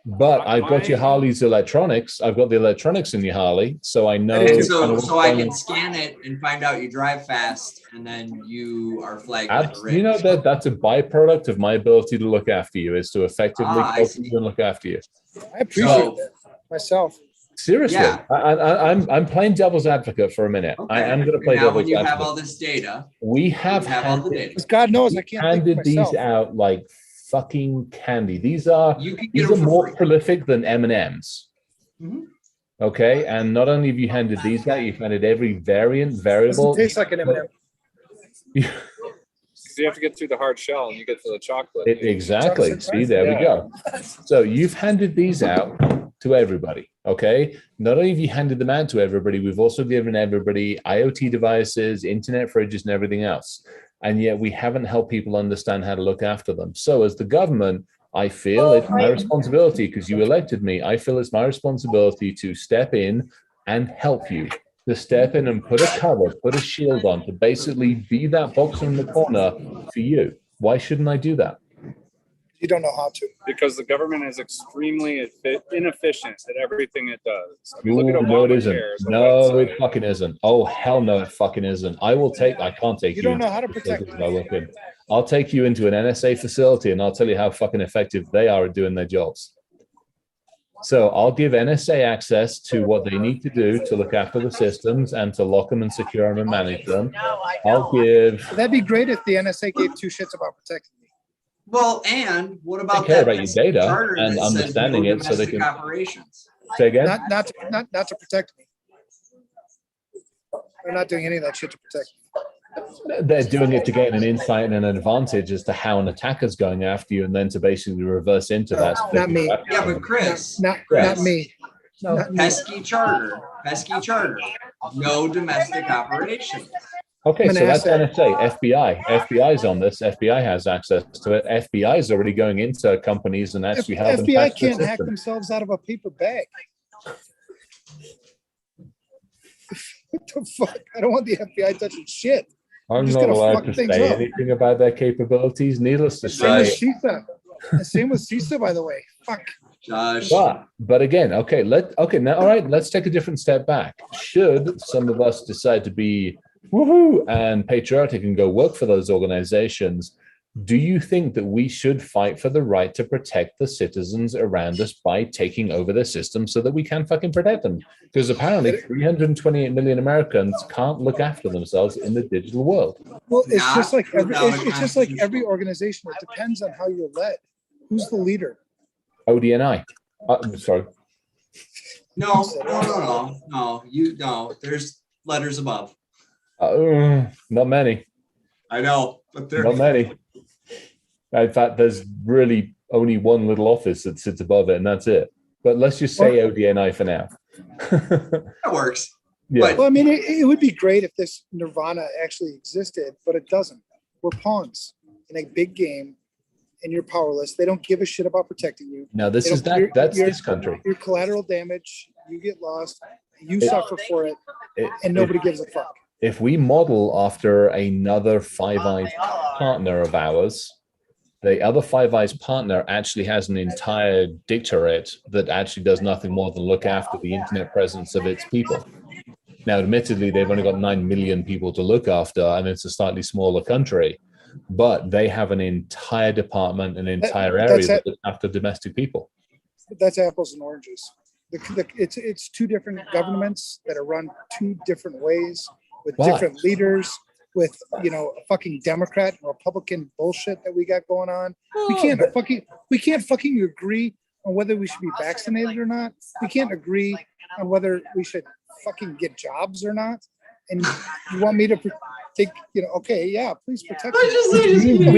But I've got your Harley's electronics. I've got the electronics in your Harley, so I know. do too. So I can scan it and find out you drive fast, and then you are flagged like a You know risk. that's a byproduct of my ability to look after you, is to effectively I help see. you and look after you. I appreciate So- that myself. Seriously, Yeah. I'm playing devil's advocate for a minute. I am going to play now when devil's you have advocate. all this data, We have you have all the handed, data. Because God knows I can't think handed of these myself. out like fucking candy. These are You can get these are them for more free. prolific than M&Ms. Mhm. Okay, and not only have you handed these out, you've handed every variant, Doesn't variable. taste like an M&M. Because you have to get through the hard shell and you get to the chocolate. Exactly. See, there we go. So you've handed these out to everybody. Okay. Not only have you handed them out to everybody, we've also given everybody IoT devices, internet fridges, and everything else. And yet we haven't helped people understand how to look after them. So as the government, I feel it's my responsibility, because you elected me. I feel it's my responsibility to step in and help you. To step in and put a cover, put a shield on, to basically be that boxer in the corner for you. Why shouldn't I do that? You don't know how to. Because the government is extremely inefficient at everything it does. I mean, Ooh, look at no, it isn't. Obamacare as a No, website. it fucking isn't. Oh, hell no, it fucking isn't. I can't take You you. don't know how to protect into I work in. I'll take you into an NSA facility and I'll tell you how fucking effective they are at doing their jobs. So I'll give NSA access to what they need to do to look after the systems and to lock them and secure them and manage them. I'll give. That'd be great if the NSA gave two shits about protecting me. Well, and what about care that about your pesky data charter and that says understanding no it so they domestic can- operations? Say again. Not to protect me. They're not doing any of that shit to protect me. They're doing it to gain an insight and an advantage as to how an attacker's going after you, and then to basically reverse into that. Not me. Yeah, but Chris, Not me. No. Not me. pesky charter, no domestic operations. Okay, I'm an so that's asset. NSA, FBI. FBI's on this. FBI has access to it. FBI is already going into companies and actually helping. FBI patch their can't hack system. themselves out of a paper bag. What the fuck? I don't want the FBI touching shit. I'm just not gonna allowed fuck to things say up. anything about their capabilities. Needless to Same with say, CISA. The same with CISA, by the way. Fuck. Josh, but again, okay, now, all right, let's take a different step back. Should some of us decide to be woohoo and patriotic and go work for those organizations, do you think that we should fight for the right to protect the citizens around us by taking over their system so that we can fucking protect them? Because apparently 328 million Americans can't look after themselves in the digital world. Well, it's Not just like without a it's just like every constitutional- organization. It depends on how you're led. Who's the leader? ODNI. Sorry. No. There's letters above. Not many. I know, but they're Not many. In fact, there's really only one little office that sits above it, and that's it. But let's just say ODNI for now. that works. Yeah. Well, I mean, it would be great if this nirvana actually existed, but it doesn't. We're pawns in a big game, and you're powerless. They don't give a shit about protecting you. Now that's this country. Your collateral damage, you get lost, you suffer for it, and nobody gives a fuck. If we model after another Five Eyes partner of ours, the other Five Eyes partner actually has an entire dictorate that actually does nothing more than look after the internet presence of its people. Now, admittedly, they've only got 9 million people to look after, and it's a slightly smaller country, but they have an entire department, an entire area that looks after domestic people. That's apples and oranges. It's two different governments that are run two different ways with different leaders, with a fucking Democrat and Republican bullshit that we got going on. We can't fucking agree on whether we should be vaccinated or not. We can't agree on whether we should fucking get jobs or not. And you want me to take, okay, yeah, please protect me.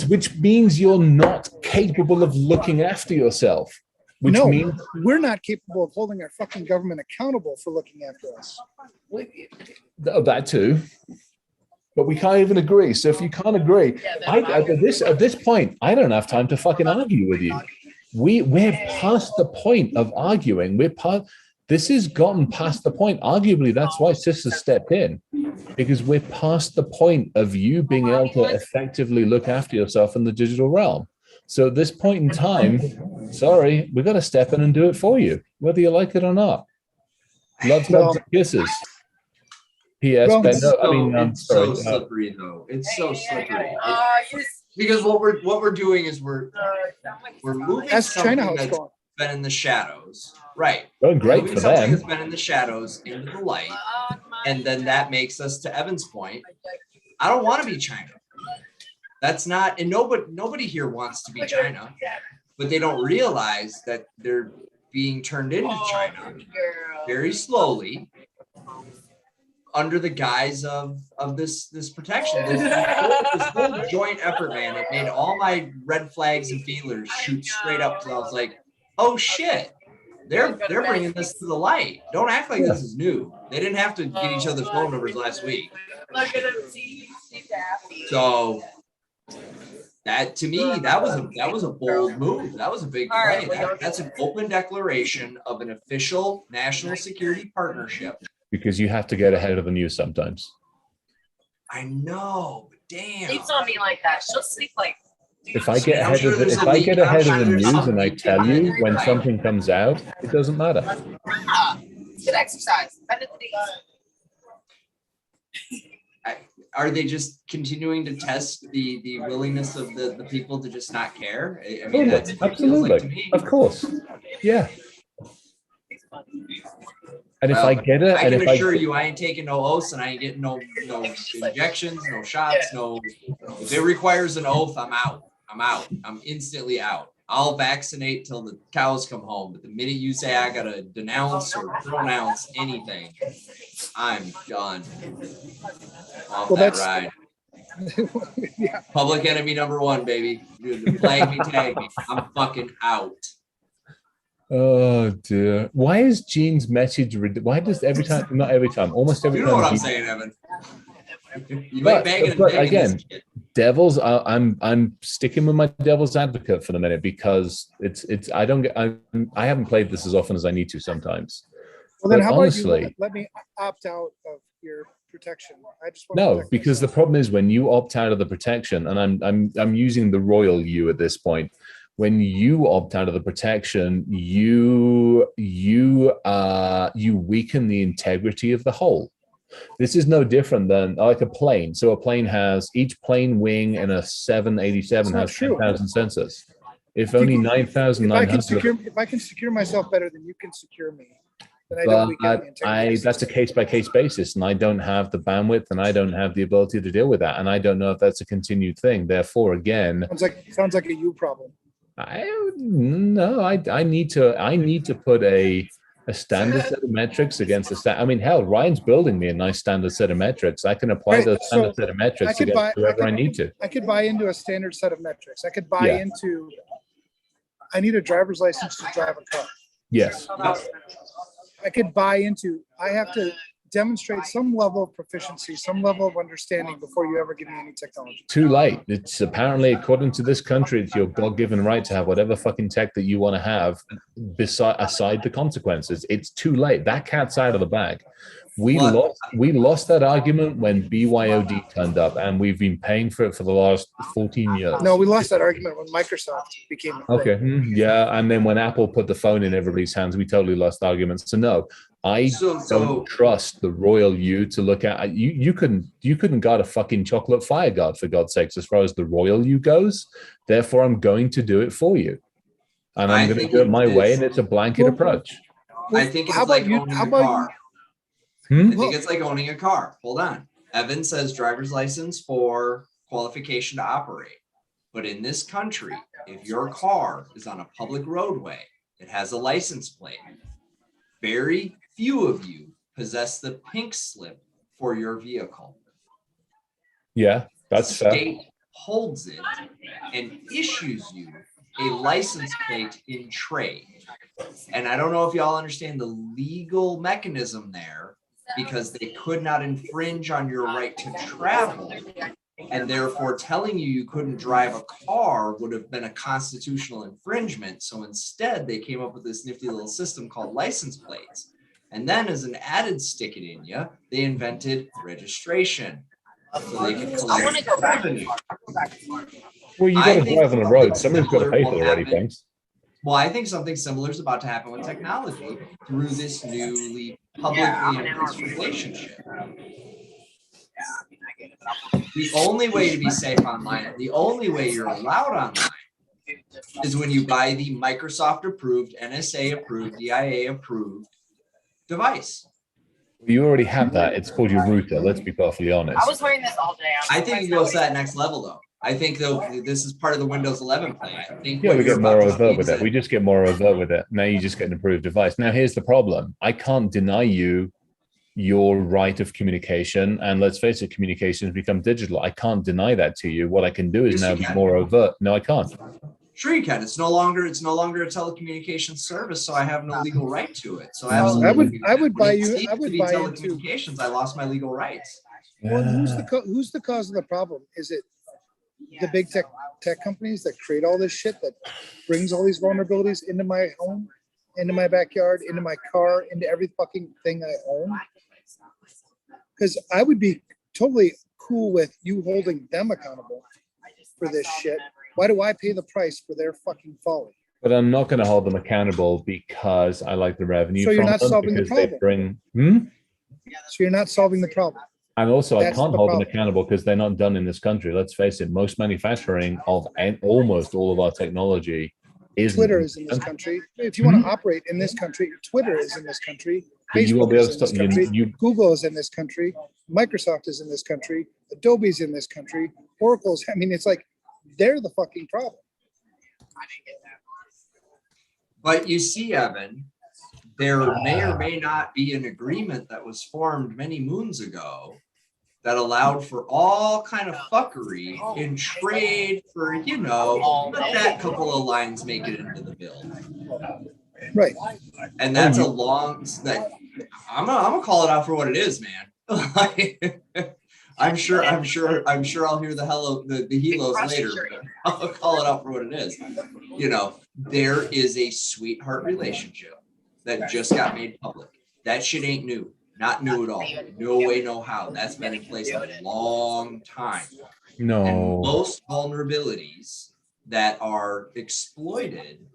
Which means you're not capable of looking after yourself. No, we're not capable of holding our fucking government accountable for looking after us. That too. But we can't even agree. So if you can't agree, at this point, I don't have time to fucking argue with you. We're past the point of arguing. This has gotten past the point. Arguably, that's why Sister stepped in, because we're past the point of you being able to effectively look after yourself in the digital realm. So at this point in time, sorry, we've got to step in and do it for you, whether you like it or not. Love, and kisses. P.S. It's so slippery, though. It's so slippery. Because what we're doing is we're moving something that's been in the shadows, right? Going great for them. That's been in the shadows into the light, and then that makes us, to Evan's point, I don't want to be China. That's not, and nobody here wants to be China, but they don't realize that they're being turned into China very slowly under the guise of this protection. This whole joint effort, man, it made all my red flags and feelers shoot straight up, because I was like, oh shit, they're bringing this to the light. Don't act like this is new. They didn't have to get each other's phone numbers last week. So that, to me, that was a bold move. That was a big play. That's an open declaration of an official national security partnership. Because you have to get ahead of the news sometimes. I know, but damn. Sleeps on me like that. She'll sleep like. If I get ahead of the news and I tell you when something comes out, it doesn't matter. It's good exercise. Are they just continuing to test the willingness of the people to just not care? I mean, that's what it feels like to me. Of course. Yeah. And if I get it, I can assure you, I ain't taking no oaths, and I ain't getting no injections, no shots, no. If it requires an oath, I'm out. I'm instantly out. I'll vaccinate till the cows come home. But the minute you say I gotta denounce or pronounce anything, I'm done. Off that ride. Yeah. Public enemy number one, baby. Flag me, tag me. I'm fucking out. Oh dear. Why is Gene's message? Why does every time, not every time, almost every time. You know what I'm saying, Evan. But again, devils. I'm sticking with my devil's advocate for the minute, because I haven't played this as often as I need to sometimes. Well, then but how honestly, about you let me opt out of your protection? I just want because the problem is when you opt out of the protection, and I'm using the royal you at this point. When you opt out of the protection, you weaken the integrity of the whole. This is no different than like a plane. So a plane has, each plane wing in a 787 has 10,000 sensors. If only 9,900. If I can secure myself better than you can secure me, then I don't weaken the integrity. That's a case-by-case basis, and I don't have the bandwidth, and I don't have the ability to deal with that, and I don't know if that's a continued thing. Therefore, again, sounds like a you problem. I need to put a standard set of metrics against I mean, hell, Ryan's building me a nice standard set of metrics. I can apply Right, those so standard set of metrics against whoever I need to. I could buy into a standard set of metrics. I could buy Yeah. into, I need a driver's license to drive a car. Yes. I could buy into, I have to demonstrate some level of proficiency, some level of understanding before you ever give me any technology. Too late. It's apparently, according to this country, it's your God-given right to have whatever fucking tech that you want to have, aside the consequences. It's too late. That cat's out of the bag. We lost that argument when BYOD turned up, and we've been paying for it for the last 14 years. No, we lost that argument when Microsoft became a Okay. thing. Yeah. And then when Apple put the phone in everybody's hands, we totally lost arguments. So no, I don't trust the royal you to look at. You couldn't guard a fucking chocolate fire guard, for God's sakes, as far as the royal you goes. Therefore, I'm going to do it for you. And I'm going to do it my way, and it's a blanket approach. I think it's like owning a car. I think it's like owning a car. Hold on. Evan says driver's license for qualification to operate. But in this country, if your car is on a public roadway, it has a license plate. Very few of you possess the pink slip for your vehicle. Yeah, that's the state holds it and issues you a license plate in trade. And I don't know if y'all understand the legal mechanism there, because they could not infringe on your right to travel, and therefore telling you couldn't drive a car would have been a constitutional infringement. So instead they came up with this nifty little system called license plates. And then as an added stick it in you, they invented registration. So they could collect revenue. Well, you got to drive on the road. Somebody's got to pay for the ready things. Well, I think something similar is about to happen with technology through this newly publicly embraced relationship. The only way to be safe online, the only way you're allowed online, is when you buy the Microsoft approved, NSA approved, DIA approved device. You already have that. It's called your router. Let's be perfectly honest. I was wearing this all day. I think it goes to that next level, though. I think though this is part of the Windows 11 plan. I think we get more overt with it. We just get more overt with it. Now you just get an approved device. Now here's the problem. I can't deny you your right of communication, and let's face it, communication has become digital. I can't deny that to you. What I can do is now be more overt. No, I can't. Sure you can. It's no longer a telecommunications service, so I have no legal right to it. So I would buy you. I would buy into telecommunications. I lost my legal rights. Well, who's the cause of the problem? Is it the big tech companies that create all this shit that brings all these vulnerabilities into my home, into my backyard, into my car, into every fucking thing I own? Because I would be totally cool with you holding them accountable for this shit. Why do I pay the price for their fucking folly? But I'm not going to hold them accountable because I like the revenue. So you're not solving the problem. So you're not solving the problem. And also, I can't hold them accountable because they're not done in this country. Let's face it, most manufacturing of almost all of our technology is Twitter is in this country. If you want to operate in this country, Twitter is in this country. Facebook is in this country. Google is in this country. Microsoft is in this country. Adobe's in this country. Oracle's. I mean, it's like they're the fucking problem. I didn't get that. But you see, Evan, there may or may not be an agreement that was formed many moons ago that allowed for all kind of fuckery in trade for, let that couple of lines make it into the bill. Right. And that's a long, I'm gonna call it out for what it is, man. I'm sure I'll hear the helos later, but I'll call it out for what it is. There is a sweetheart relationship that just got made public. That shit ain't new. Not new at all. No way, no how. That's been in place a long time. No. And most vulnerabilities that are exploited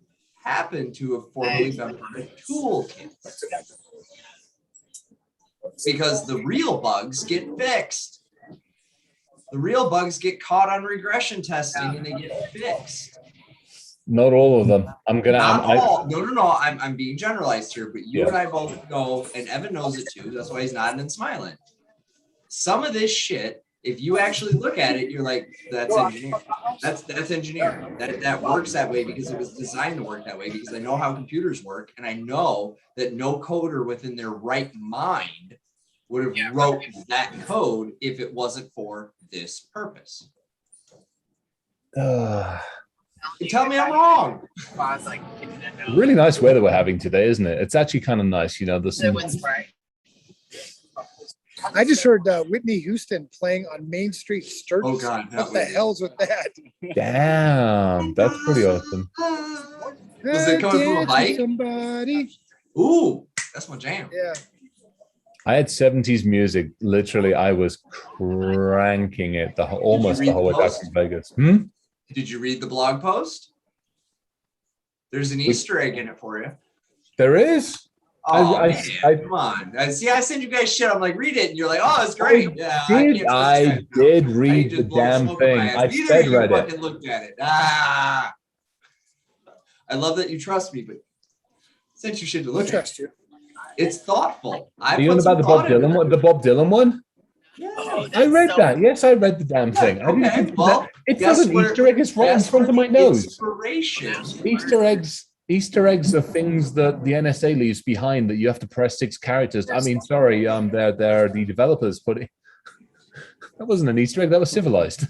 happen to have formerly been part of toolkits. Because the real bugs get fixed. The real bugs get caught on regression testing and they get fixed. Not all of them. I'm being generalized here, but you and I both know, and Evan knows it too. That's why he's nodding and smiling. Some of this shit if you actually look at it, you're like, that's engineering. That's engineering. That works that way because it was designed to work that way, because I know how computers work, and I know that no coder within their right mind would have wrote that code if it wasn't for this purpose. Tell me I'm wrong. Really nice weather we're having today, isn't it? It's actually kind of nice, you know. I just heard Whitney Houston playing on Main Street, Sturgis. Oh God, What the hell's with that? Damn, that's pretty awesome. Was it coming from a bike? Somebody. Ooh, that's my jam. Yeah. I had 70s music. Literally, I was cranking it almost the whole way back from Vegas. Did you read the blog post? There's an Easter egg in it for you. There is. Oh, man, come on. See, I send you guys shit. I'm like, read it. And you're like, oh, it's great. Yeah, I did read the damn thing. I said read it. Looked at it. I love that you trust me, but sent you shit to look at. Trust you. It's thoughtful. Are you on about the Bob Dylan one? The Bob Dylan one? Yeah. I read that. Yes, I read the damn thing. Okay, well, it's not an Easter egg. It's right in front of my nose. Inspiration. Easter eggs are things that the NSA leaves behind that you have to press 6 characters. I mean, sorry, they're the developers putting. That wasn't an Easter egg. That was civilized.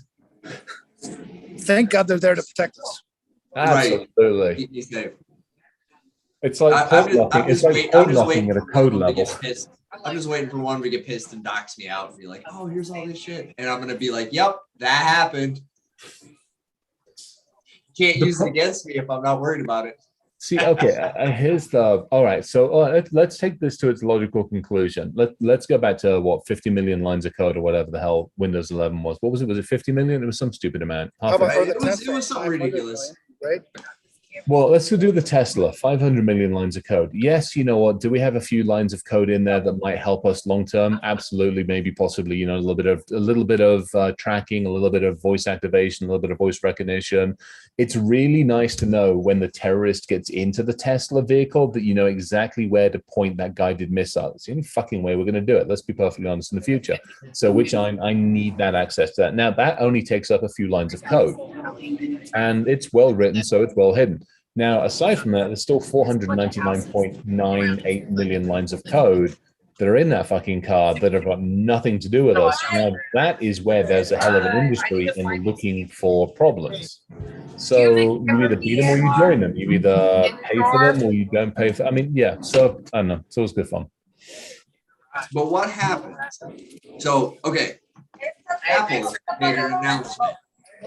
Thank God they're there to protect us. Absolutely. Keep me safe. It's like code locking. It's like code locking at a code level. I'm just waiting for one to get pissed and dox me out and be like, oh, here's all this shit. And I'm going to be like, yep, that happened. Can't use it against me if I'm not worried about it. See, okay, here's the, all right, so let's take this to its logical conclusion. Let's go back to, 50 million lines of code or whatever the hell Windows 11 was. What was it? Was it 50 million? It was some stupid amount. It was something ridiculous. Right? Well, let's go do the Tesla, 500 million lines of code. Yes, you know what? Do we have a few lines of code in there that might help us long term? Absolutely, maybe, possibly. You know, a little bit of tracking, a little bit of voice activation, a little bit of voice recognition. It's really nice to know when the terrorist gets into the Tesla vehicle that you know exactly where to point that guided missile. It's the only fucking way we're going to do it. Let's be perfectly honest in the future. So, which I need that access to that. Now, that only takes up a few lines of code, and it's well written, so it's well hidden. Now, aside from that, there's still 499.98 million lines of code that are in that fucking car that have got nothing to do with us. Now, that is where there's a hell of an industry in looking for problems. So you either beat them or you join them. You either pay for them or you don't pay for them. I mean, yeah. So, I don't know. It's always good fun. But what happened? So, okay. Apple made an announcement.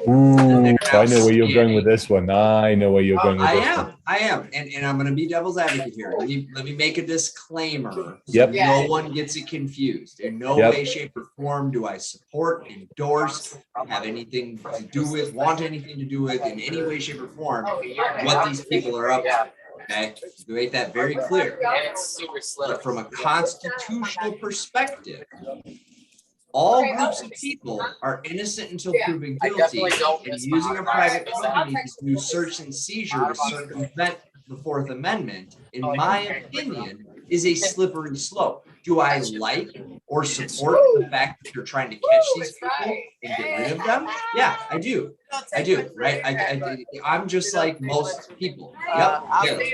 Ooh, I know where you're going with this one. I know where you're going with this one. I am. And I'm going to be devil's advocate here. Let me make a disclaimer. So Yep. no one gets it confused. In no way, shape, or form do I support, endorse, have anything to do with, want anything to do with, in any way, shape, or form, what these people are up to. Okay? To make that very clear. But from a constitutional perspective, all groups of people are innocent until proven guilty, and using a private company to do search and seizure to circumvent the Fourth Amendment, in my opinion, is a slippery slope. Do I like or support the fact that you're trying to catch these people and get rid of them? Yeah, I do. I do, right? I'm just like most people. Yep. Get them.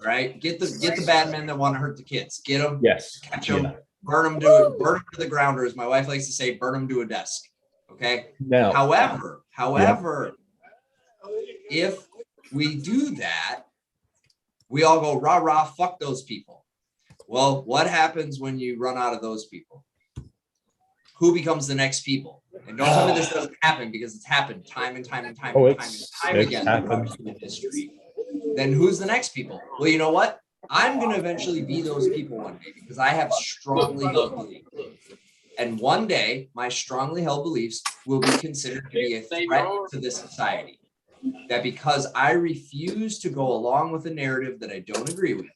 Right? Get the bad men that want to hurt the kids. Get them. Yes. Catch them. Yeah. Burn them to the ground, or as my wife likes to say, burn them to a desk. Okay. Now, however, if we do that, we all go rah rah, fuck those people. Well, what happens when you run out of those people? Who becomes the next people? And don't tell me this doesn't happen, because it's happened time and time again in history. Then who's the next people? Well, you know what? I'm going to eventually be those people one day, because I have strongly held beliefs. And one day, my strongly held beliefs will be considered to be a threat to this society. That because I refuse to go along with a narrative that I don't agree with,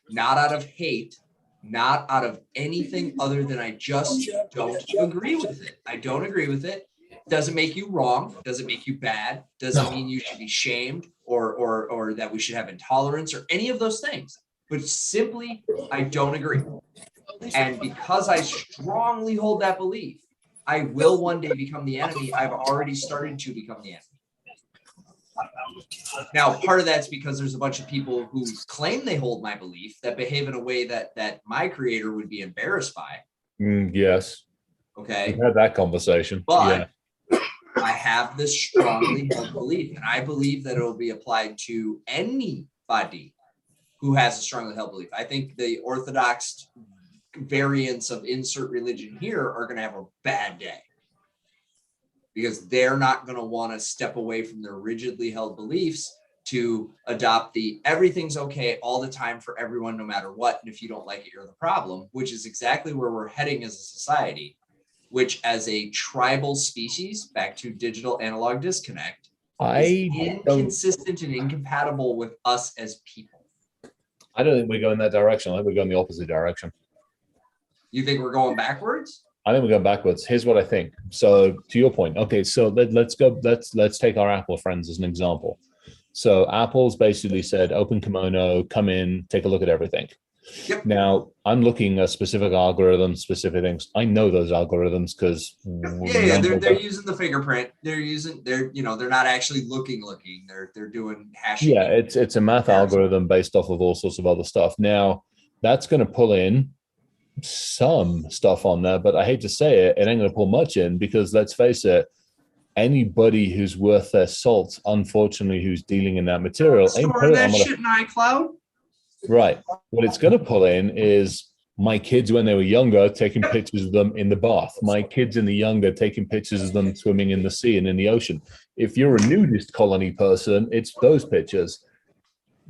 not out of hate, not out of anything other than I just don't agree with it. I don't agree with it. Doesn't make you wrong. Doesn't make you bad. Doesn't mean you should be shamed or that we should have intolerance or any of those things. But simply, I don't agree. And because I strongly hold that belief, I will one day become the enemy. I've already started to become the enemy. Now, part of that's because there's a bunch of people who claim they hold my belief that behave in a way that my creator would be embarrassed by. Yes. Okay. We've had that conversation. But I have this strongly held belief, and I believe that it will be applied to anybody who has a strongly held belief. I think the Orthodox variants of insert religion here are going to have a bad day because they're not going to want to step away from their rigidly held beliefs to adopt the everything's okay all the time for everyone, no matter what. And if you don't like it, you're the problem, which is exactly where we're heading as a society, which as a tribal species, back to digital analog disconnect, is inconsistent and incompatible with us as people. I don't think we go in that direction. I think we go in the opposite direction. You think we're going backwards? I think we're going backwards. Here's what I think. So to your point, okay, so let's take our Apple friends as an example. So Apple's basically said, open kimono, come in, take a look at everything. Yep. Now I'm looking at specific algorithms, specific things. I know those algorithms because they're using the fingerprint. They're not actually looking. They're doing hashing. Yeah, it's a math algorithm based off of all sorts of other stuff. Now that's going to pull in some stuff on there, but I hate to say it, it ain't going to pull much in because let's face it, anybody who's worth their salt, unfortunately, who's dealing in that material, ain't putting that shit in iCloud. Right. What it's going to pull in is my kids when they were younger taking pictures of them in the bath. My kids in the younger taking pictures of them swimming in the sea and in the ocean. If you're a nudist colony person, it's those pictures.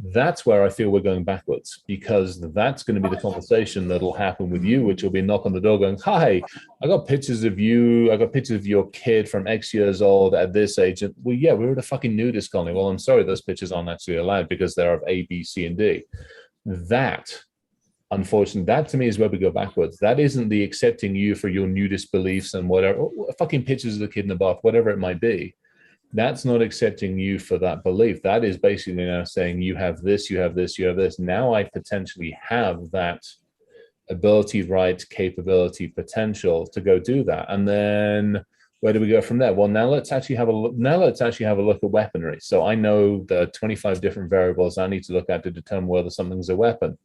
That's where I feel we're going backwards because that's going to be the conversation that'll happen with you, which will be a knock on the door going, hi, I got pictures of you. I got pictures of your kid from X years old at this age. And well, yeah, we were at a fucking nudist colony. Well, I'm sorry, those pictures aren't actually allowed because they're of A, B, C, and D. That, unfortunately, that to me is where we go backwards. That isn't the accepting you for your nudist beliefs and whatever, fucking pictures of the kid in the bath, whatever it might be. That's not accepting you for that belief. That is basically now saying you have this, you have this, you have this. Now I potentially have that ability, right, capability, potential to go do that. And then where do we go from there? Well, now let's actually have a look. Now let's actually have a look at weaponry. So I know the 25 different variables I need to look at to determine whether something's a weapon.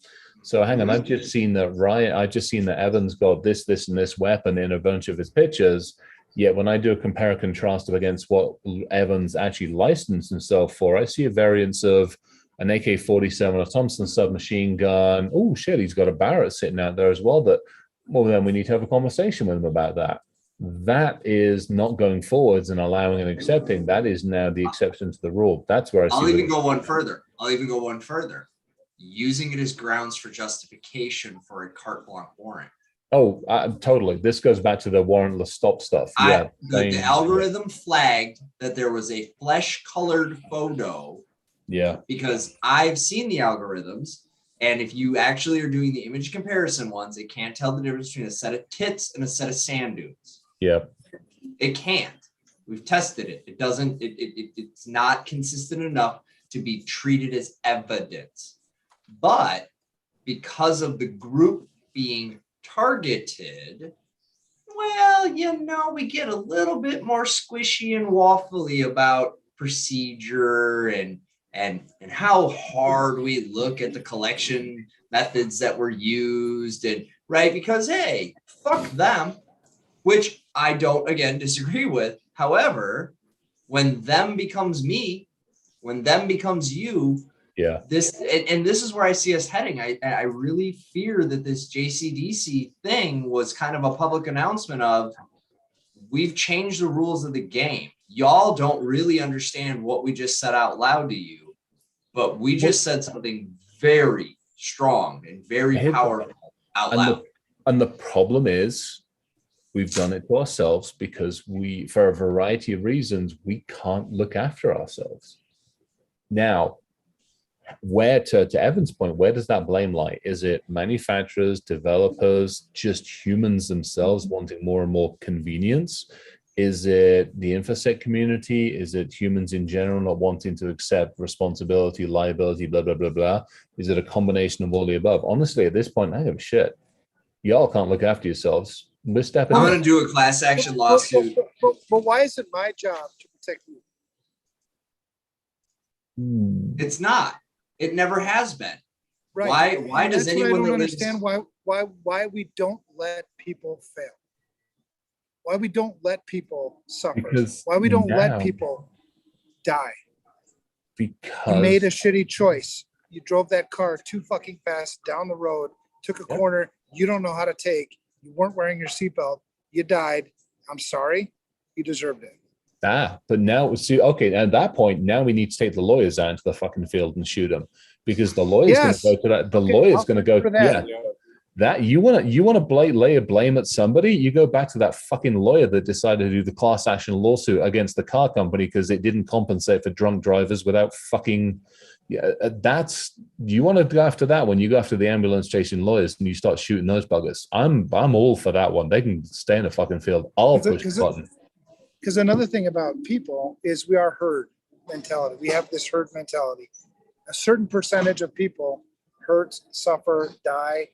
So hang on, I've just seen that Evans got this, and this weapon in a bunch of his pictures. Yet when I do a compare and contrast against what Evans actually licensed himself for, I see a variance of an AK-47, a Thompson submachine gun. Oh shit, he's got a Barrett sitting out there as well. But well, then we need to have a conversation with him about that. That is not going forwards and allowing and accepting. That is now the exception to the rule. That's where I'll even go one further. Using it as grounds for justification for a carte blanche warrant. Oh, totally. This goes back to the warrantless stop stuff. Yeah, the algorithm flagged that there was a flesh-colored photo. Yeah. Because I've seen the algorithms, and if you actually are doing the image comparison ones, it can't tell the difference between a set of tits and a set of sand dunes. Yeah. It can't. We've tested it. It doesn't. It's not consistent enough to be treated as evidence. But because of the group being targeted, well, we get a little bit more squishy and waffly about procedure and how hard we look at the collection methods that were used, and right, because hey, fuck them, which I don't again disagree with. However, when them becomes me, when them becomes you, yeah, this is where I see us heading. I really fear that this JCDC thing was kind of a public announcement of we've changed the rules of the game. Y'all don't really understand what we just said out loud to you, but we just said something very strong and very powerful out loud. And the problem is we've done it to ourselves because we, for a variety of reasons, we can't look after ourselves. Now, where to Evan's point, where does that blame lie? Is it manufacturers, developers, just humans themselves wanting more and more convenience? Is it the InfoSec community? Is it humans in general not wanting to accept responsibility, liability, blah, blah, blah, blah? Is it a combination of all the above? Honestly, at this point, I don't give a shit. Y'all can't look after yourselves. We're stepping I'm up. gonna do a class action lawsuit. But why is it my job to protect you? It's not. It never has been. Right. Why And does that's what anyone I that don't lives? understand why we don't let people fail. Why we don't let people suffer. Because Why we don't now- let people die. You Because made a shitty choice. You drove that car too fucking fast down the road, took a Yep. corner you don't know how to take. You weren't wearing your seatbelt. You died. I'm sorry. You deserved it. but now see, okay, at that point, now we need to take the lawyers out into the fucking field and shoot them because the lawyer's Yes. going to go to that. The Okay, lawyer's I'll going to go, for that. yeah. That you want to lay a blame at somebody, you go back to that fucking lawyer that decided to do the class action lawsuit against the car company because it didn't compensate for drunk drivers without fucking. Yeah, that's you want to go after that one. You go after the ambulance chasing lawyers and you start shooting those buggers. I'm all for that one. They can stay in the fucking field. I'll push the button. Because another thing about people is we are herd mentality. We have this herd mentality. A certain percentage of people hurt, suffer, die.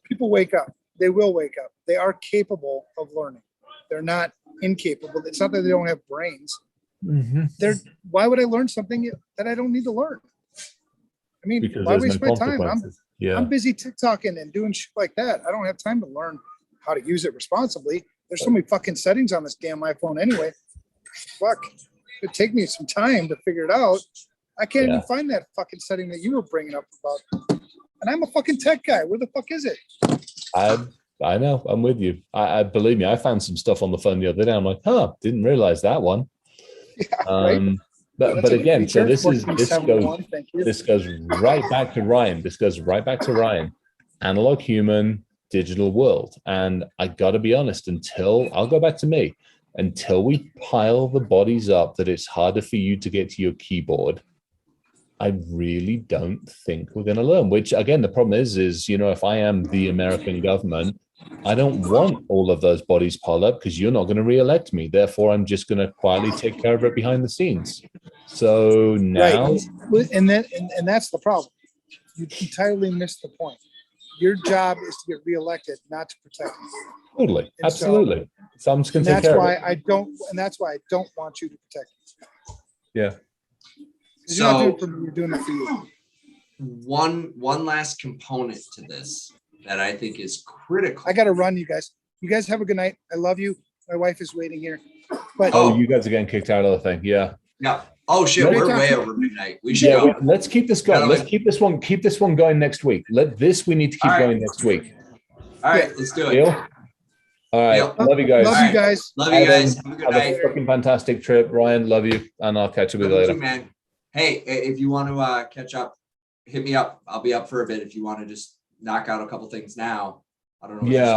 People wake up. They will wake up. They are capable of learning. They're not incapable. It's not that they don't have brains. Mm-hmm. Why would I learn something that I don't need to learn? I mean, Because why there's waste no my time? consequences. I'm busy TikToking and doing shit like that. I don't have time to learn how to use it responsibly. There's so many fucking settings on this damn iPhone anyway. Fuck. It'd take me some time to figure it out. I can't even find that fucking setting that you were bringing up about. And I'm a fucking tech guy. Where the fuck is it? I know. I'm with you. I believe me. I found some stuff on the phone the other day. I'm like, didn't realize that one. Yeah, right. But again, so this goes 1471, thank you. this goes right back to Ryan. This goes right back to Ryan. Analog human, digital world. And I gotta be honest, I'll go back to me. Until we pile the bodies up that it's harder for you to get to your keyboard, I really don't think we're going to learn. Which again, the problem is, if I am the American government, I don't want all of those bodies piled up because you're not going to re-elect me. Therefore, I'm just going to quietly take care of it behind the scenes. So now, right. And that's the problem. You entirely missed the point. Your job is to get re-elected, not to protect you. totally, And absolutely. So I'm just going to take that's care why of it. that's why I don't want you to protect me. Yeah. Because you're not doing it for me, you're doing it for you. One last component to this that I think is critical. I got to run, you guys. You guys have a good night. I love you. My wife is waiting here. But You guys are getting kicked out of the thing. Yeah. Yeah. Oh shit, Great we're talking. way over midnight. We should go. Let's keep this going. Let's keep this one going next week. We need to keep All right. going next week. All right, let's do it. Deal? All right. Deal. Love you guys. love you guys. Love you guys. Adam, Have a good have night. a fucking fantastic trip. Ryan, love you. And I'll catch up with you Love you later. too, man. Hey, if you want to catch up, hit me up. I'll be up for a bit if you want to just knock out a couple things now. I don't know. What Yeah.